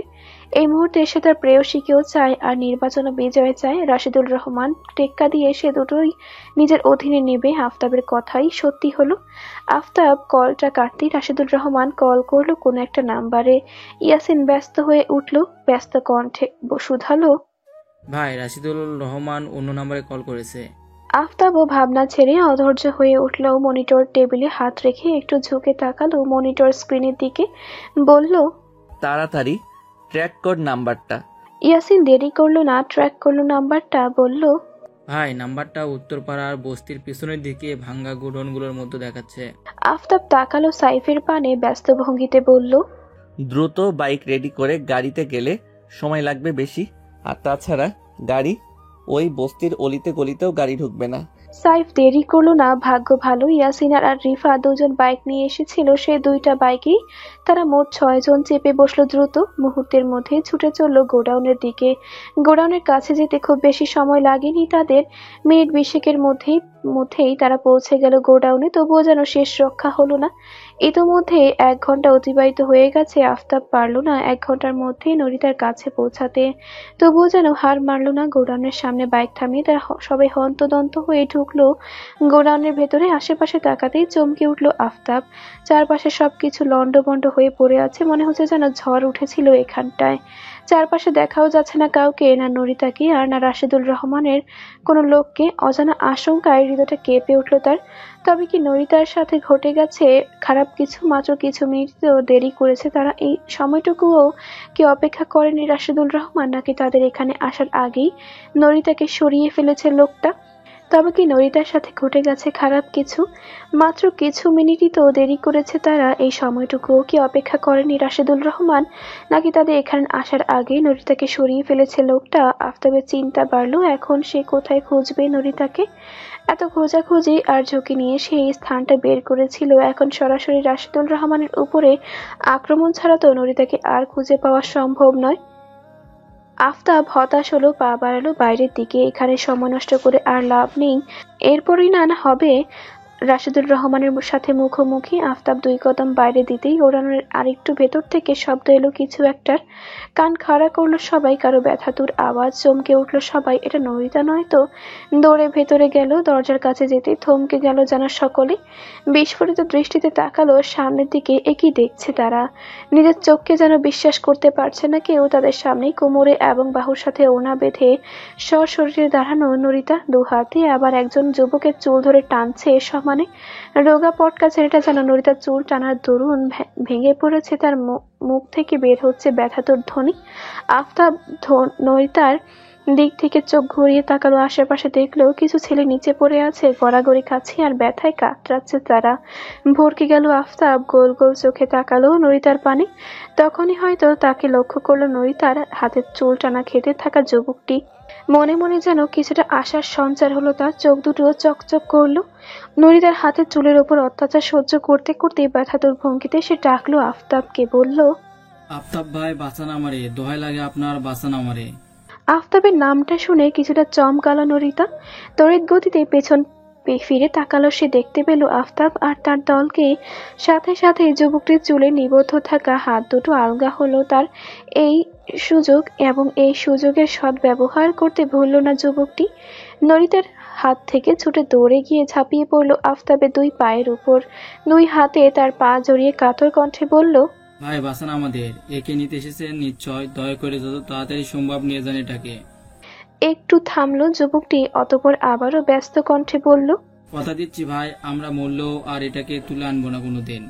[SPEAKER 3] এই মুহূর্তে সে তার প্রেয়সীকেও চায় আর নির্বাচনে বিজয় চায়। রাশিদুল রহমান টেক্কা দিয়ে সে দুটোই নিজের অধীনে নেবে। আফতাবের কথাই সত্যি হলো। আফতাব কলটা কাটতেই রাশিদুল রহমান কল করলো কোনো একটা নাম্বারে। ইয়াসিন ব্যস্ত হয়ে উঠল, ব্যস্ত কণ্ঠে শুধালো,
[SPEAKER 10] ভাই রাশিদুল রহমান অন্য নাম্বারে কল করেছে।
[SPEAKER 3] আফতাবও ভাবনা ছেড়ে অধৈর্য হয়ে উঠল। মনিটর টেবিলে হাত রেখে একটু ঝুঁকে তাকালো মনিটর স্ক্রিনের দিকে, বলল,
[SPEAKER 2] তাড়াতাড়ি ট্র্যাক কর নাম্বারটা।
[SPEAKER 3] ইয়াসিন দেরি করলো না, ট্র্যাক করলো নাম্বারটা, বলল,
[SPEAKER 10] ভাই নাম্বারটা উত্তরপাড়ার বস্তির পিছনের দিকে ভাঙ্গা গুডনগুলোর মধ্যে দেখাচ্ছে।
[SPEAKER 3] আফতাব তাকালো সাইফের পানে, ব্যস্ত ভঙ্গিতে বলল,
[SPEAKER 2] দ্রুত বাইক রেডি করে গাড়িতে গেলে সময় লাগবে বেশি, আর তাছাড়া গাড়ি ওই বস্তির অলিতে গলিতেও গাড়ি ঢুকবে না।
[SPEAKER 3] সাইফ দেরি করলো না। ভাগ্য ভালো ইয়াসিন আর রিফা দুজন বাইক নিয়ে এসেছিল। সে দুইটা বাইকেই তারা মোট 6 জন চেপে বসলো দ্রুত। মুহূর্তের মধ্যে ছুটে চলল গোডাউনের দিকে। গোডাউনের কাছে যেতে খুব বেশি সময় লাগেনি তাদের। মিনিট 20 মধ্যেই তারা পৌঁছে গেল গোডাউনে। তবুও যেন শেষ রক্ষা হলো না। ইতোমধ্যে 1 ঘন্টা অতিবাহিত হয়ে গেছে। আফতাব পারল না 1 ঘন্টার মধ্যেই নরিতার কাছে পৌঁছাতে। তবুও যেন হার মারল না। গোডাউনের সামনে বাইক থামিয়ে তারা সবাই হন্তদন্ত হয়ে ঢুকলো গোডাউনের ভেতরে। আশেপাশে তাকাতেই চমকে উঠল আফতাব। চারপাশে সবকিছু লন্ডভন্ড হয়ে পড়ে আছে। মনে হচ্ছে যেন ঝড় উঠেছিল এখানটায়। চারপাশে দেখাও যাচ্ছে না কাউকে, না নরিতাকে আর না রাশেদুল রহমানের কোনো লোককে। অজানা আশঙ্কায় হৃদয়টা কেঁপে উঠল তার। তবে কি নরিতার সাথে ঘটে গেছে খারাপ কিছু? মাত্র কিছু মিনিটও দেরি করেছে তারা। এই সময়টুকুও কি অপেক্ষা করেনি রাশেদুল রহমান, নাকি তাদের এখানে আসার আগেই নরিতাকে সরিয়ে ফেলেছে লোকটা? তবে কি নরিতার সাথে ঘটে গেছে খারাপ কিছু? মাত্র কিছু মিনিটই তো দেরি করেছে তারা। এই সময়টুকুও কি অপেক্ষা করেনি রাশেদুল রহমান, নাকি তাদের এখানে আসার আগেই নরিতাকে সরিয়ে ফেলেছে লোকটা? আফতাবের চিন্তা বাড়লো। এখন সে কোথায় খুঁজবে নরিতাকে? এত খোঁজাখুঁজি আর ঝুঁকি নিয়ে সে এই স্থানটা বের করেছিল। এখন সরাসরি রাশেদুল রহমানের উপরে আক্রমণ ছাড়া তো নরিতাকে আর খুঁজে পাওয়া সম্ভব নয়। আফতাব হতাশ হলো, পা বাড়ালো বাইরের দিকে। এখানে সময় নষ্ট করে আর লাভ নেই। এরপরই না হবে রাশেদুল রহমানের সাথে মুখোমুখি। আফতাব 2 কদম বাইরে দিতেই গোডাউনের আরেকটু ভেতর থেকে শব্দ এলো কিছু একটার। কান খাড়া করলো সবাই। কারো ব্যথাতুর আওয়াজ। চমকে উঠলো সবাই। এটা নরিতা নয় তো? দৌড়ে ভেতরে গেল। দরজার কাছে যেতে থমকে গেল যেন সকলে। বিস্ফোরিত দৃষ্টিতে তাকালো সামনের দিকে। একই দেখছে তারা। নিজের চোখকে যেন বিশ্বাস করতে পারছে না কেউ। তাদের সামনেই কোমরে এবং বাহুর সাথে ওড়না বেঁধে সশরীরে দাঁড়ানো নরিতা। 2 হাতে আবার একজন যুবকের চুল ধরে টানছে সমানে। রোগা পটকা ছেলেটা যেন নরিতার চুল টানার দরুন ভেঙে পড়েছে। তার মুখ থেকে বের হচ্ছে ব্যথাতুর ধ্বনি। আফতাব নরিতার দিক থেকে চোখ ঘুরিয়ে তাকালো। আশেপাশে দেখলো কিছু ছেলে নিচে পড়ে আছে, গড়াগড়ি খাচ্ছে আর ব্যথায় কাতরাচ্ছে তারা। ভরকে গেল আফতাব। গোল গোল চোখে তাকালো নরিতার পানে। তখনই হয়তো তাকে লক্ষ্য করলো নরিতার হাতের চুল টানা খেতে থাকা যুবকটি। মনে মনে যেন কিছুটা আশার সঞ্চার হলো তার। চোখ দুটো চকচক করলো। নরিতার হাতের চুলের ওপর অত্যাচার সহ্য করতে করতে ব্যথাতুর ভঙ্গিতে সে ডাকলো আফতাবকে, বলল,
[SPEAKER 10] আফতাব ভাই বাঁচান আমারে, দোহাই লাগে আপনার, বাঁচান আমারে।
[SPEAKER 3] আফতাবের নামটা শুনে কিছুটা চমকালো নরিতা। তড়িৎ গতিতে পেছন ফিরে তাকালো সে। দেখতে পেল আফতাব আর তার দলকে। সাথে সাথে যুবকটির চুলে নিবদ্ধ থাকা হাত দুটো আলগা হলো তার। এই সুযোগ এবং এই সুযোগের সদ্ব্যবহার করতে ভুলল না যুবকটি। নরিতার হাত থেকে ছুটে দৌড়ে গিয়ে ঝাঁপিয়ে পড়ল আফতাবের 2 পায়ের উপর। 2 হাতে তার পা জড়িয়ে কাতর কণ্ঠে বলল,
[SPEAKER 10] ভাই বাঁচান আমাদের, একে নিতে এসেছেন নিশ্চয়, দয়া করে যত তাড়াতাড়ি সম্ভব নিয়ে যান এটাকে।
[SPEAKER 3] একটু থামলো যুবকটি, অতঃপর আবারও ব্যস্ত কণ্ঠে বলল,
[SPEAKER 10] কথা দিচ্ছি ভাই, আমরা মরলেও আর এটাকে তুলে আনবো না কোনোদিন।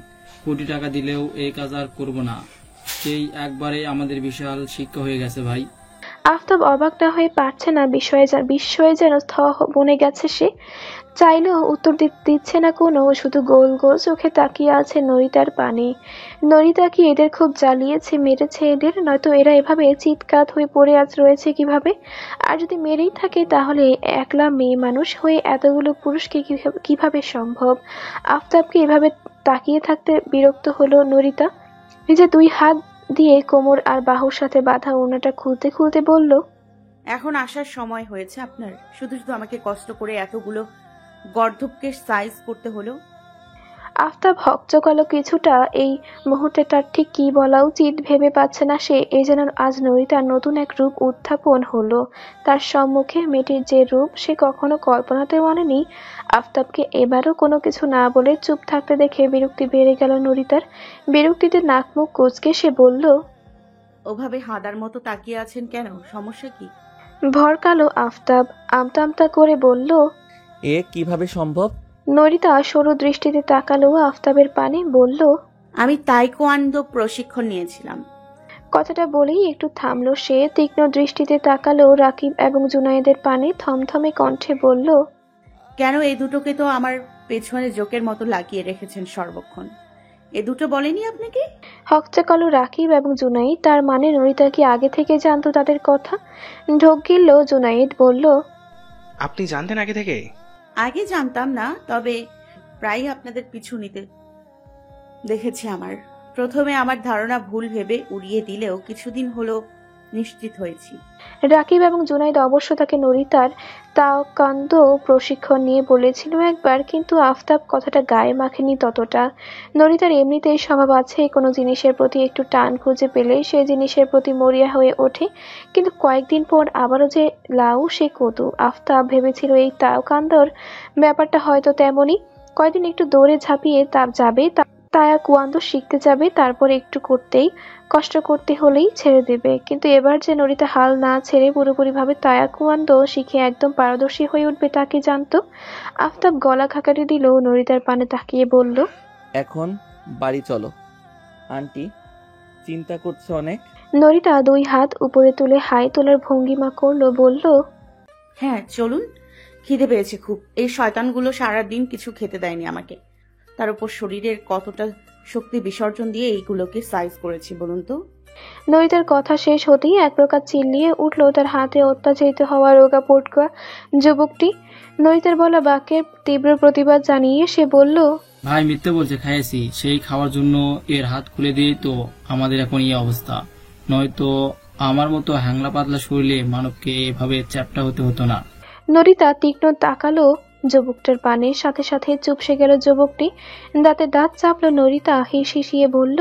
[SPEAKER 10] কোটি টাকা দিলেও এই কাজ আর করবো না। সেই একবারে আমাদের বিশাল শিক্ষা হয়ে গেছে ভাই।
[SPEAKER 3] আফতাব অবাক না হয়ে পারছে না। বিস্ময়ে যেন বনে গেছে সে। চাইলেও উত্তর দিচ্ছে না কোনো। শুধু গোল গোল চোখে তাকিয়ে আছে নরিতার পানে। নরিতা কি এদের খুব জ্বালিয়েছে, মেরেছে এদের? নয়তো এরা এভাবে চিৎকার হয়ে পড়ে রয়েছে কিভাবে? আর যদি মেরেই থাকে তাহলে একলা মেয়ে মানুষ হয়ে এতগুলো পুরুষকে কিভাবে সম্ভব? আফতাবকে এভাবে তাকিয়ে থাকতে বিরক্ত হলো নরিতা। নিজে 2 হাত দিয়ে কোমর আর বাহুর সাথে বাঁধা ওড়নাটা খুলতে খুলতে বলল,
[SPEAKER 4] এখন আসার সময় হয়েছে আপনার? শুধু শুধু আমাকে কষ্ট করে এতগুলো গর্ধবকে সাইজ করতে হলো।
[SPEAKER 3] আফতাব হকচকালো কিছুটা। এই মুহূর্তে তার ঠিক কি বলা উচিত ভেবে পাচ্ছে না সে। এই যেন আজ নরিতার নতুন এক রূপ উত্থাপন হলো তার সম্মুখে। মেয়েটির যে রূপ সে কখনো কল্পনাতেও আনেনি। আফতাবকে এবারও কোনো কিছু না বলে চুপ থাকতে দেখে বিরক্তি বেড়ে গেল নরিতার। বিরক্তিতে নাক মুখ কুঁচকে সে বলল,
[SPEAKER 4] ওভাবে হাদার মতো তাকিয়ে আছেন কেন? সমস্যা কি?
[SPEAKER 3] ভরকালো আফতাব আমতা আমতা করে বলল,
[SPEAKER 2] এ কিভাবে সম্ভব?
[SPEAKER 3] নরিতা সরু দৃষ্টিতে তাকালো আফতাবের পানে, বলল,
[SPEAKER 4] আমি তাইকোয়ান্ডো প্রশিক্ষণ নিয়েছিলাম।
[SPEAKER 3] কথাটা বলেই একটু থামলো সে। তীক্ষ্ণ দৃষ্টিতে তাকালো রাকিব এবং জুনায়েদের পানে, থমথমে কণ্ঠে বলল,
[SPEAKER 4] কেন এই দুটোকে তো আমার পেছনে জোকের মতো লাগিয়ে রেখেছেন সর্বক্ষণ। এ দুটো বলেনি আপনাকে?
[SPEAKER 3] হকচাকালো রাকিব এবং জুনাইদ। তার মানে নরিতা কি আগে থেকে জানতো তাদের কথা? ঢোক গিলল জুনাইদ, বলল,
[SPEAKER 5] আপনি জানতেন আগে থেকে?
[SPEAKER 4] আগে জানতাম না, তবে প্রায় আপনাদের পিছু নিতে দেখেছি। প্রথমে আমার ধারণা ভুল ভেবে উড়িয়ে দিলেও কিছুদিন হলো নিশ্চিত হয়েছি।
[SPEAKER 3] রাকিব এবং জুনাইদ অবশ্য তাকে নরিতার তাওকান্দো প্রশিক্ষণ নিয়ে বলেছিল একবার, কিন্তু আফতাব কথাটা গায়ে মাখেনি ততটা। নরিতার এমনিতেই স্বভাব আছে কোনো জিনিসের প্রতি একটু টান খুঁজে পেলেই সেই জিনিসের প্রতি মরিয়া হয়ে ওঠে, কিন্তু কয়েকদিন পর আবারও যে লাউ সে কদু। আফতাব ভেবেছিল এই তাওকান্দোর ব্যাপারটা হয়তো তেমনই, কয়েকদিন একটু দৌড়ে ঝাঁপিয়ে যাবে, তায়াকুয়ান্দো শিখতে যাবে, তারপর একটু করতেই কষ্ট করতে হলেই ছেড়ে দেবে। কিন্তু এবার যে নরিতা হাল না ছেড়ে পুরোপুরিভাবে তায়াকুয়ান্দো শিখে একদম পারদর্শী হয়ে উঠবে তা কি জানতো? আফতাব গলা খাকারি দিল, নরিতার পানে তাকিয়ে বলল,
[SPEAKER 2] এখন বাড়ি চলো। আন্টি চিন্তা করছে অনেক।
[SPEAKER 3] নরিতা দুই হাত উপরে তুলে হাই তোলার ভঙ্গিমা করলো, বলল,
[SPEAKER 4] হ্যাঁ চলুন, খিদে পেয়েছে খুব। এই শয়তানগুলো সারাদিন কিছু খেতে দেয়নি আমাকে, তার উপর শরীরের কতটা শক্তি বিসর্জন দিয়ে এইগুলোকে সাইজ করেছি বলুন তো।
[SPEAKER 3] নরিতার কথা শেষ হতেই এক প্রকার চিল্লিয়ে উঠল তার হাতে অত্যাচারিত হওয়া রোগা পটকা যুবকটি। নরিতার বলা বাক্যের তীব্র প্রতিবাদ জানিয়ে সে বলল,
[SPEAKER 10] ভাই মিথ্যে বলছে, খাইয়েছি। সেই খাওয়ার জন্য এর হাত খুলে দিয়ে তো আমাদের এখন এই অবস্থা। নয়তো আমার মতো হ্যাংলা পাতলা শরীরে মানবকে এভাবে চ্যাপ্টা হতে হতো না।
[SPEAKER 3] নরিতা তীক্ষ্ণ তাকালো যুবকটার পানে, সাথে সাথে চুপসে গেল যুবকটি। দাঁতে দাঁত চাপলো নরিতা, হিসিয়ে বলল,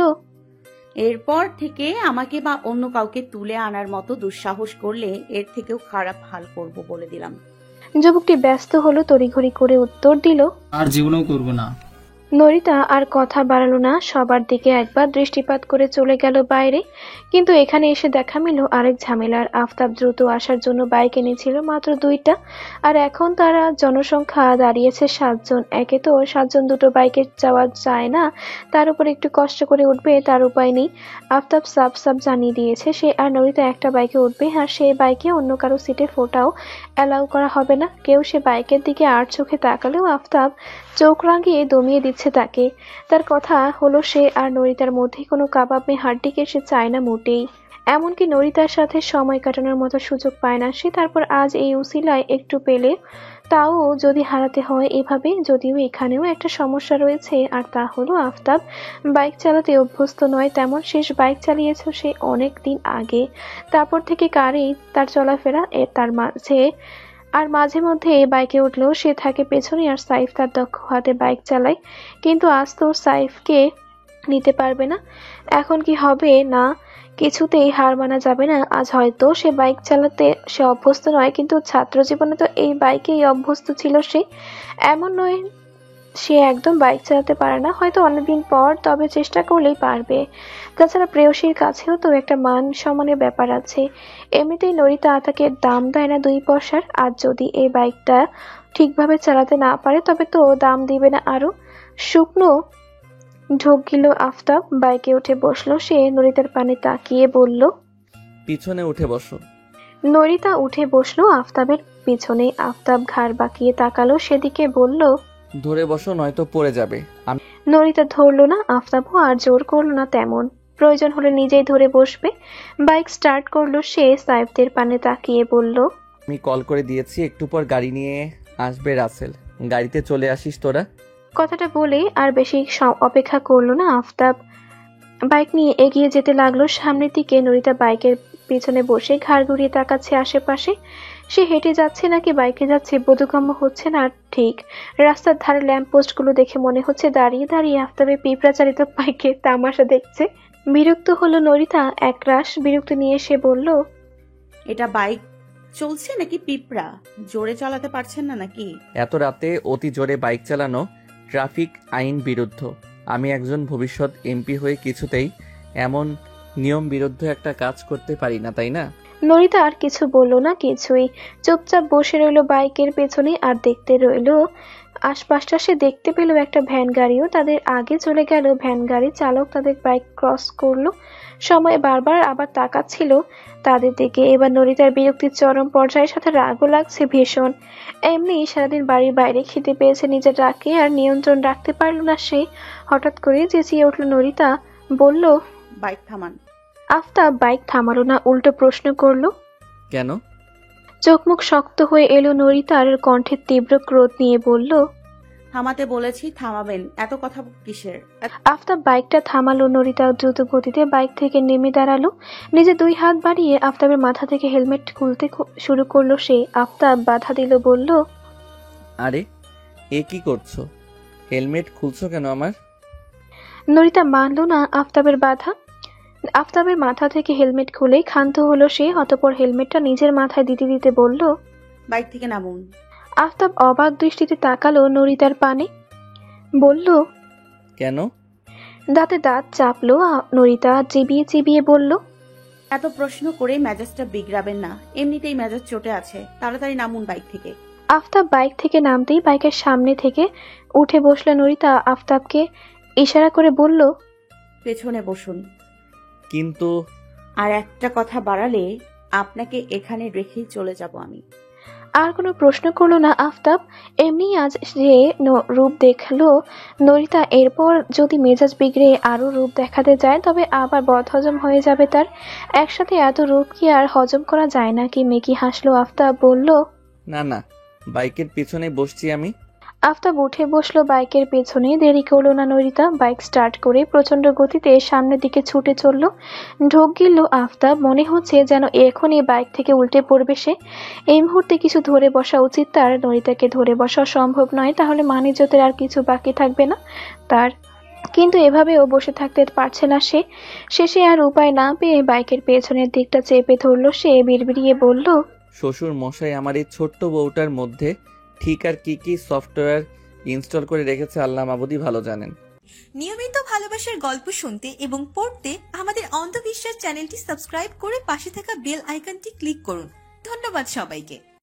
[SPEAKER 4] এরপর থেকে আমাকে বা অন্য কাউকে তুলে আনার মতো দুঃসাহস করলে এর থেকেও খারাপ হাল করব বলে দিলাম।
[SPEAKER 3] যুবকটি ব্যস্ত হলো, তড়িঘড়ি করে উত্তর দিল,
[SPEAKER 10] আর জীবনেও করবো না।
[SPEAKER 3] নরিতা আর কথা বাড়ালো না, সবার দিকে একবার দৃষ্টিপাত করে চলে গেল বাইরে। কিন্তু এখানে এসে দেখা মিল আরেক ঝামেলার। আফতাব দ্রুত আসার জন্য বাইক এনেছিল মাত্র 2টা, আর এখন তারা জনসংখ্যা দাঁড়িয়েছে 7 জন। একে তো 7 জন দুটো বাইকে যাওয়া যায় না, তার উপর একটু কষ্ট করে উঠবে তার উপায় নেই। আফতাব সাফ জানিয়ে দিয়েছে সে আর নরিতা একটা বাইকে উঠবে, আর সেই বাইকে অন্য কারো সিটে ফোটাও অ্যালাউ করা হবে না। কেউ সে বাইকের দিকে আর চোখে তাকালেও আফতাব চোখ রাঙিয়ে দমিয়ে দিচ্ছে তাকে। তার কথা হলো সে আর নরিতার মধ্যে কোনো কাবাব মে হাড্ডিকে সে চায় না মোটেই। এমনকি নরিতার সাথে সময় কাটানোর মতো সুযোগ পায় না সে। তারপর আজ এই উসিলায় একটু পেলে, তাও যদি হারাতে হয় এভাবে। যদিও এখানেও একটা সমস্যা রয়েছে, আর তা হলো আফতাব বাইক চালাতে অভ্যস্ত নয় তেমন। শেষ বাইক চালিয়েছে সে অনেক দিন আগে, তারপর থেকে কারেই তার চলাফেরা। আর মাঝে মধ্যে বাইকে উঠলেও সে থাকে পেছনে, আর সাইফ তার দক্ষ হাতে বাইক চালায়। কিন্তু আজ তো সাইফকে নিতে পারবে না। এখন কি হবে? না, কিছুতেই হার মানা যাবে না। আজ হয়তো সে বাইক চালাতে সে অভ্যস্ত নয়, কিন্তু ছাত্র জীবনে তো এই বাইকেই অভ্যস্ত ছিল সে। এমন নয় সে একদম বাইক চালাতে পারে না, হয়তো অনেকদিন পর, তবে চেষ্টা করলেই পারবে। তাছাড়া প্রেয়সীর কাছেও তো একটা মান সম্মানের ব্যাপার আছে। এমনিতেই নরিতা তাকে দাম দেয় না 2 পয়সার। আজ যদি এই বাইকটা ঠিকভাবে চালাতে না পারে তবে তো দাম দিবে না আরো। শুকনো ঢোক গিল আফতাব, বাইকে উঠে বসলো সে। নরিতার পানে তাকিয়ে বলল,
[SPEAKER 2] পিছনে উঠে বসো।
[SPEAKER 3] নরিতা উঠে বসলো আফতাবের পিছনে। আফতাব ঘাড় বাঁকিয়ে তাকালো সেদিকে, বলল,
[SPEAKER 2] ধরে বসো নয়তো পড়ে যাবে।
[SPEAKER 3] নরিতা ধরলো না, আফতাবও আর জোর করলো না তেমন। প্রয়োজন হলে নিজেই ধরে বসবে। বাইক স্টার্ট করলো সে। সাইফদের পানে তাকিয়ে বলল,
[SPEAKER 2] আমি কল করে দিয়েছি, একটু পর গাড়ি নিয়ে আসবে রাসেল, গাড়িতে চলে আসিস তোরা।
[SPEAKER 3] কথাটা বলে আর বেশি অপেক্ষা করলো না আফতাব। বাইক নিয়ে এগিয়ে যেতে লাগলো সামনের দিকে। নরিতা বাইকের পিছনে বসে ঘাড় ঘুরিয়ে তাকাচ্ছে আশেপাশে। সে হেঁটে যাচ্ছে নাকি বাইকে যাচ্ছে বোধগম্য হচ্ছে না ঠিক। রাস্তার ধারে ল্যাম্প পোস্ট গুলো দেখে মনে হচ্ছে দাঁড়িয়ে দাঁড়িয়ে আফতাবের পিঁপড়া চালিত বাইকে তামাশা দেখছে। বিরক্ত হলো নরিতা, একরাশ বিরক্ত নিয়ে সে বলল,
[SPEAKER 4] এটা বাইক চলছে নাকি পিঁপড়া? জোরে চালাতে পারছেন না নাকি?
[SPEAKER 2] এত রাতে অতি জোরে বাইক চালানো ট্রাফিক আইন বিরুদ্ধ। আমি একজন ভবিষ্যৎ এমপি হয়ে কিছুতেই এমন নিয়ম বিরুদ্ধ একটা কাজ করতে পারি না, তাই না?
[SPEAKER 3] নরিতা আর কিছু বলল না, কিছুই চুপচাপ বসে রইল বাইকের পেছনে আর দেখতে রইল আশপাশটা। সে দেখতে পেল একটা ভ্যান গাড়িও তাদের আগে চলে গেল। ভ্যান গাড়ি চালক তাদের বাইক ক্রস করলো, সময় বারবার আবার তাকাচ্ছিল তাদের দিকে। এবার নরিতার বিরক্তির চরম পর্যায়ের সাথে রাগও লাগছে ভীষণ। এমনি সারাদিন বাড়ির বাইরে খিদে পেয়েছে, নিজের রাগকে আর নিয়ন্ত্রণ রাখতে পারল না সে। হঠাৎ করে চেঁচিয়ে উঠল নরিতা, বলল,
[SPEAKER 4] বাইক থামান।
[SPEAKER 3] আফতাব বাইক থামালো না, উল্টো প্রশ্ন করলো,
[SPEAKER 2] কেন?
[SPEAKER 3] চোখ মুখ শক্ত হয়ে এলো নরিতার, কণ্ঠের তীব্র ক্রোধ নিয়ে বলল,
[SPEAKER 4] থামাতে বলেছি, থামাবেন, এত কথা কিসের?
[SPEAKER 3] আফতাব বাইকটা থামালো। নরিতা দ্রুত গতিতে বাইক থেকে নেমে দাঁড়ালো। নিজে 2 হাত বাড়িয়ে আফতাবের মাথা থেকে হেলমেট খুলতে শুরু করলো সে। আফতাব বাধা দিল, বলল,
[SPEAKER 2] আরে এ কি করছো? হেলমেট খুলছো কেন আমার?
[SPEAKER 3] নরিতা মানল না আফতাবের বাধা। আফতাবের মাথা থেকে হেলমেট খুলেই ক্ষান্ত হলো সে। অতঃপর হেলমেটটা নিজের মাথায় দিতে দিতে বলল,
[SPEAKER 4] বাইক থেকে নামুন।
[SPEAKER 3] আফতাব অবাক দৃষ্টিতে তাকালো নরিতার পানে, বলল,
[SPEAKER 2] কেন?
[SPEAKER 3] দাঁতে দাঁত চাপলো নরিতা, চিবিয়ে চিবিয়ে বলল,
[SPEAKER 4] এত প্রশ্ন করে মেজাজটা বিগড়াবেন না, এমনিতেই মেজাজ চটে আছে, তাড়াতাড়ি নামুন বাইক থেকে।
[SPEAKER 3] আফতাব বাইক থেকে নামতেই বাইকের সামনে থেকে উঠে বসলো নরিতা। আফতাবকে ইশারা করে বলল,
[SPEAKER 4] পেছনে বসুন।
[SPEAKER 2] কিন্তু
[SPEAKER 4] আর একটা কথা বাড়ালে আপনাকে এখানে রেখেই চলে যাব আমি।
[SPEAKER 3] আর কোনো প্রশ্ন করলো না আফতাব। এমনি আজ যে রূপ দেখলো নরিতা, এরপর যদি মেজাজ বিগড়ে আরো রূপ দেখাতে যায় তবে আবার বদহজম হয়ে যাবে তার। একসাথে এত রূপ কি আর হজম করা যায় নাকি? মেকি হাসলো আফতাব, বলল,
[SPEAKER 2] না না, বাইকের পিছনে বসছি আমি।
[SPEAKER 3] আফতাব উঠে বসলো বাইকের পেছনে। দেরি করলো না নরিতা, বাইক স্টার্ট করে প্রচন্ড গতিতে সামনের দিকে ছুটে চললো। ঢোক গিলল আফতাব, মনে হচ্ছে যেন এখনই বাইক থেকে উল্টে পড়বে সে। এই মুহূর্তে কিছু ধরে বসা উচিত তার। নরিতাকে ধরে বসা সম্ভব নয়, তাহলে মানিজ্যতের আর কিছু বাকি থাকবে না তার। কিন্তু এভাবেও বসে থাকতে পারছে না সে। শেষে আর উপায় না পেয়ে বাইকের পেছনের দিকটা চেপে ধরলো সে। বিড়বিড়িয়ে বলল,
[SPEAKER 2] শ্বশুর মশাই আমার এই ছোট্ট বউটার মধ্যে ঠিক আর কি কি সফটওয়্যার ইনস্টল করে রেখেছে আল্লাহ মাবুদি ভালো জানেন।
[SPEAKER 1] নিয়মিত ভালোবাসার গল্প শুনতে এবং পড়তে আমাদের অন্ধবিশ্বাস চ্যানেলটি সাবস্ক্রাইব করে পাশে থাকা বেল আইকনটি ক্লিক করুন। ধন্যবাদ সবাইকে।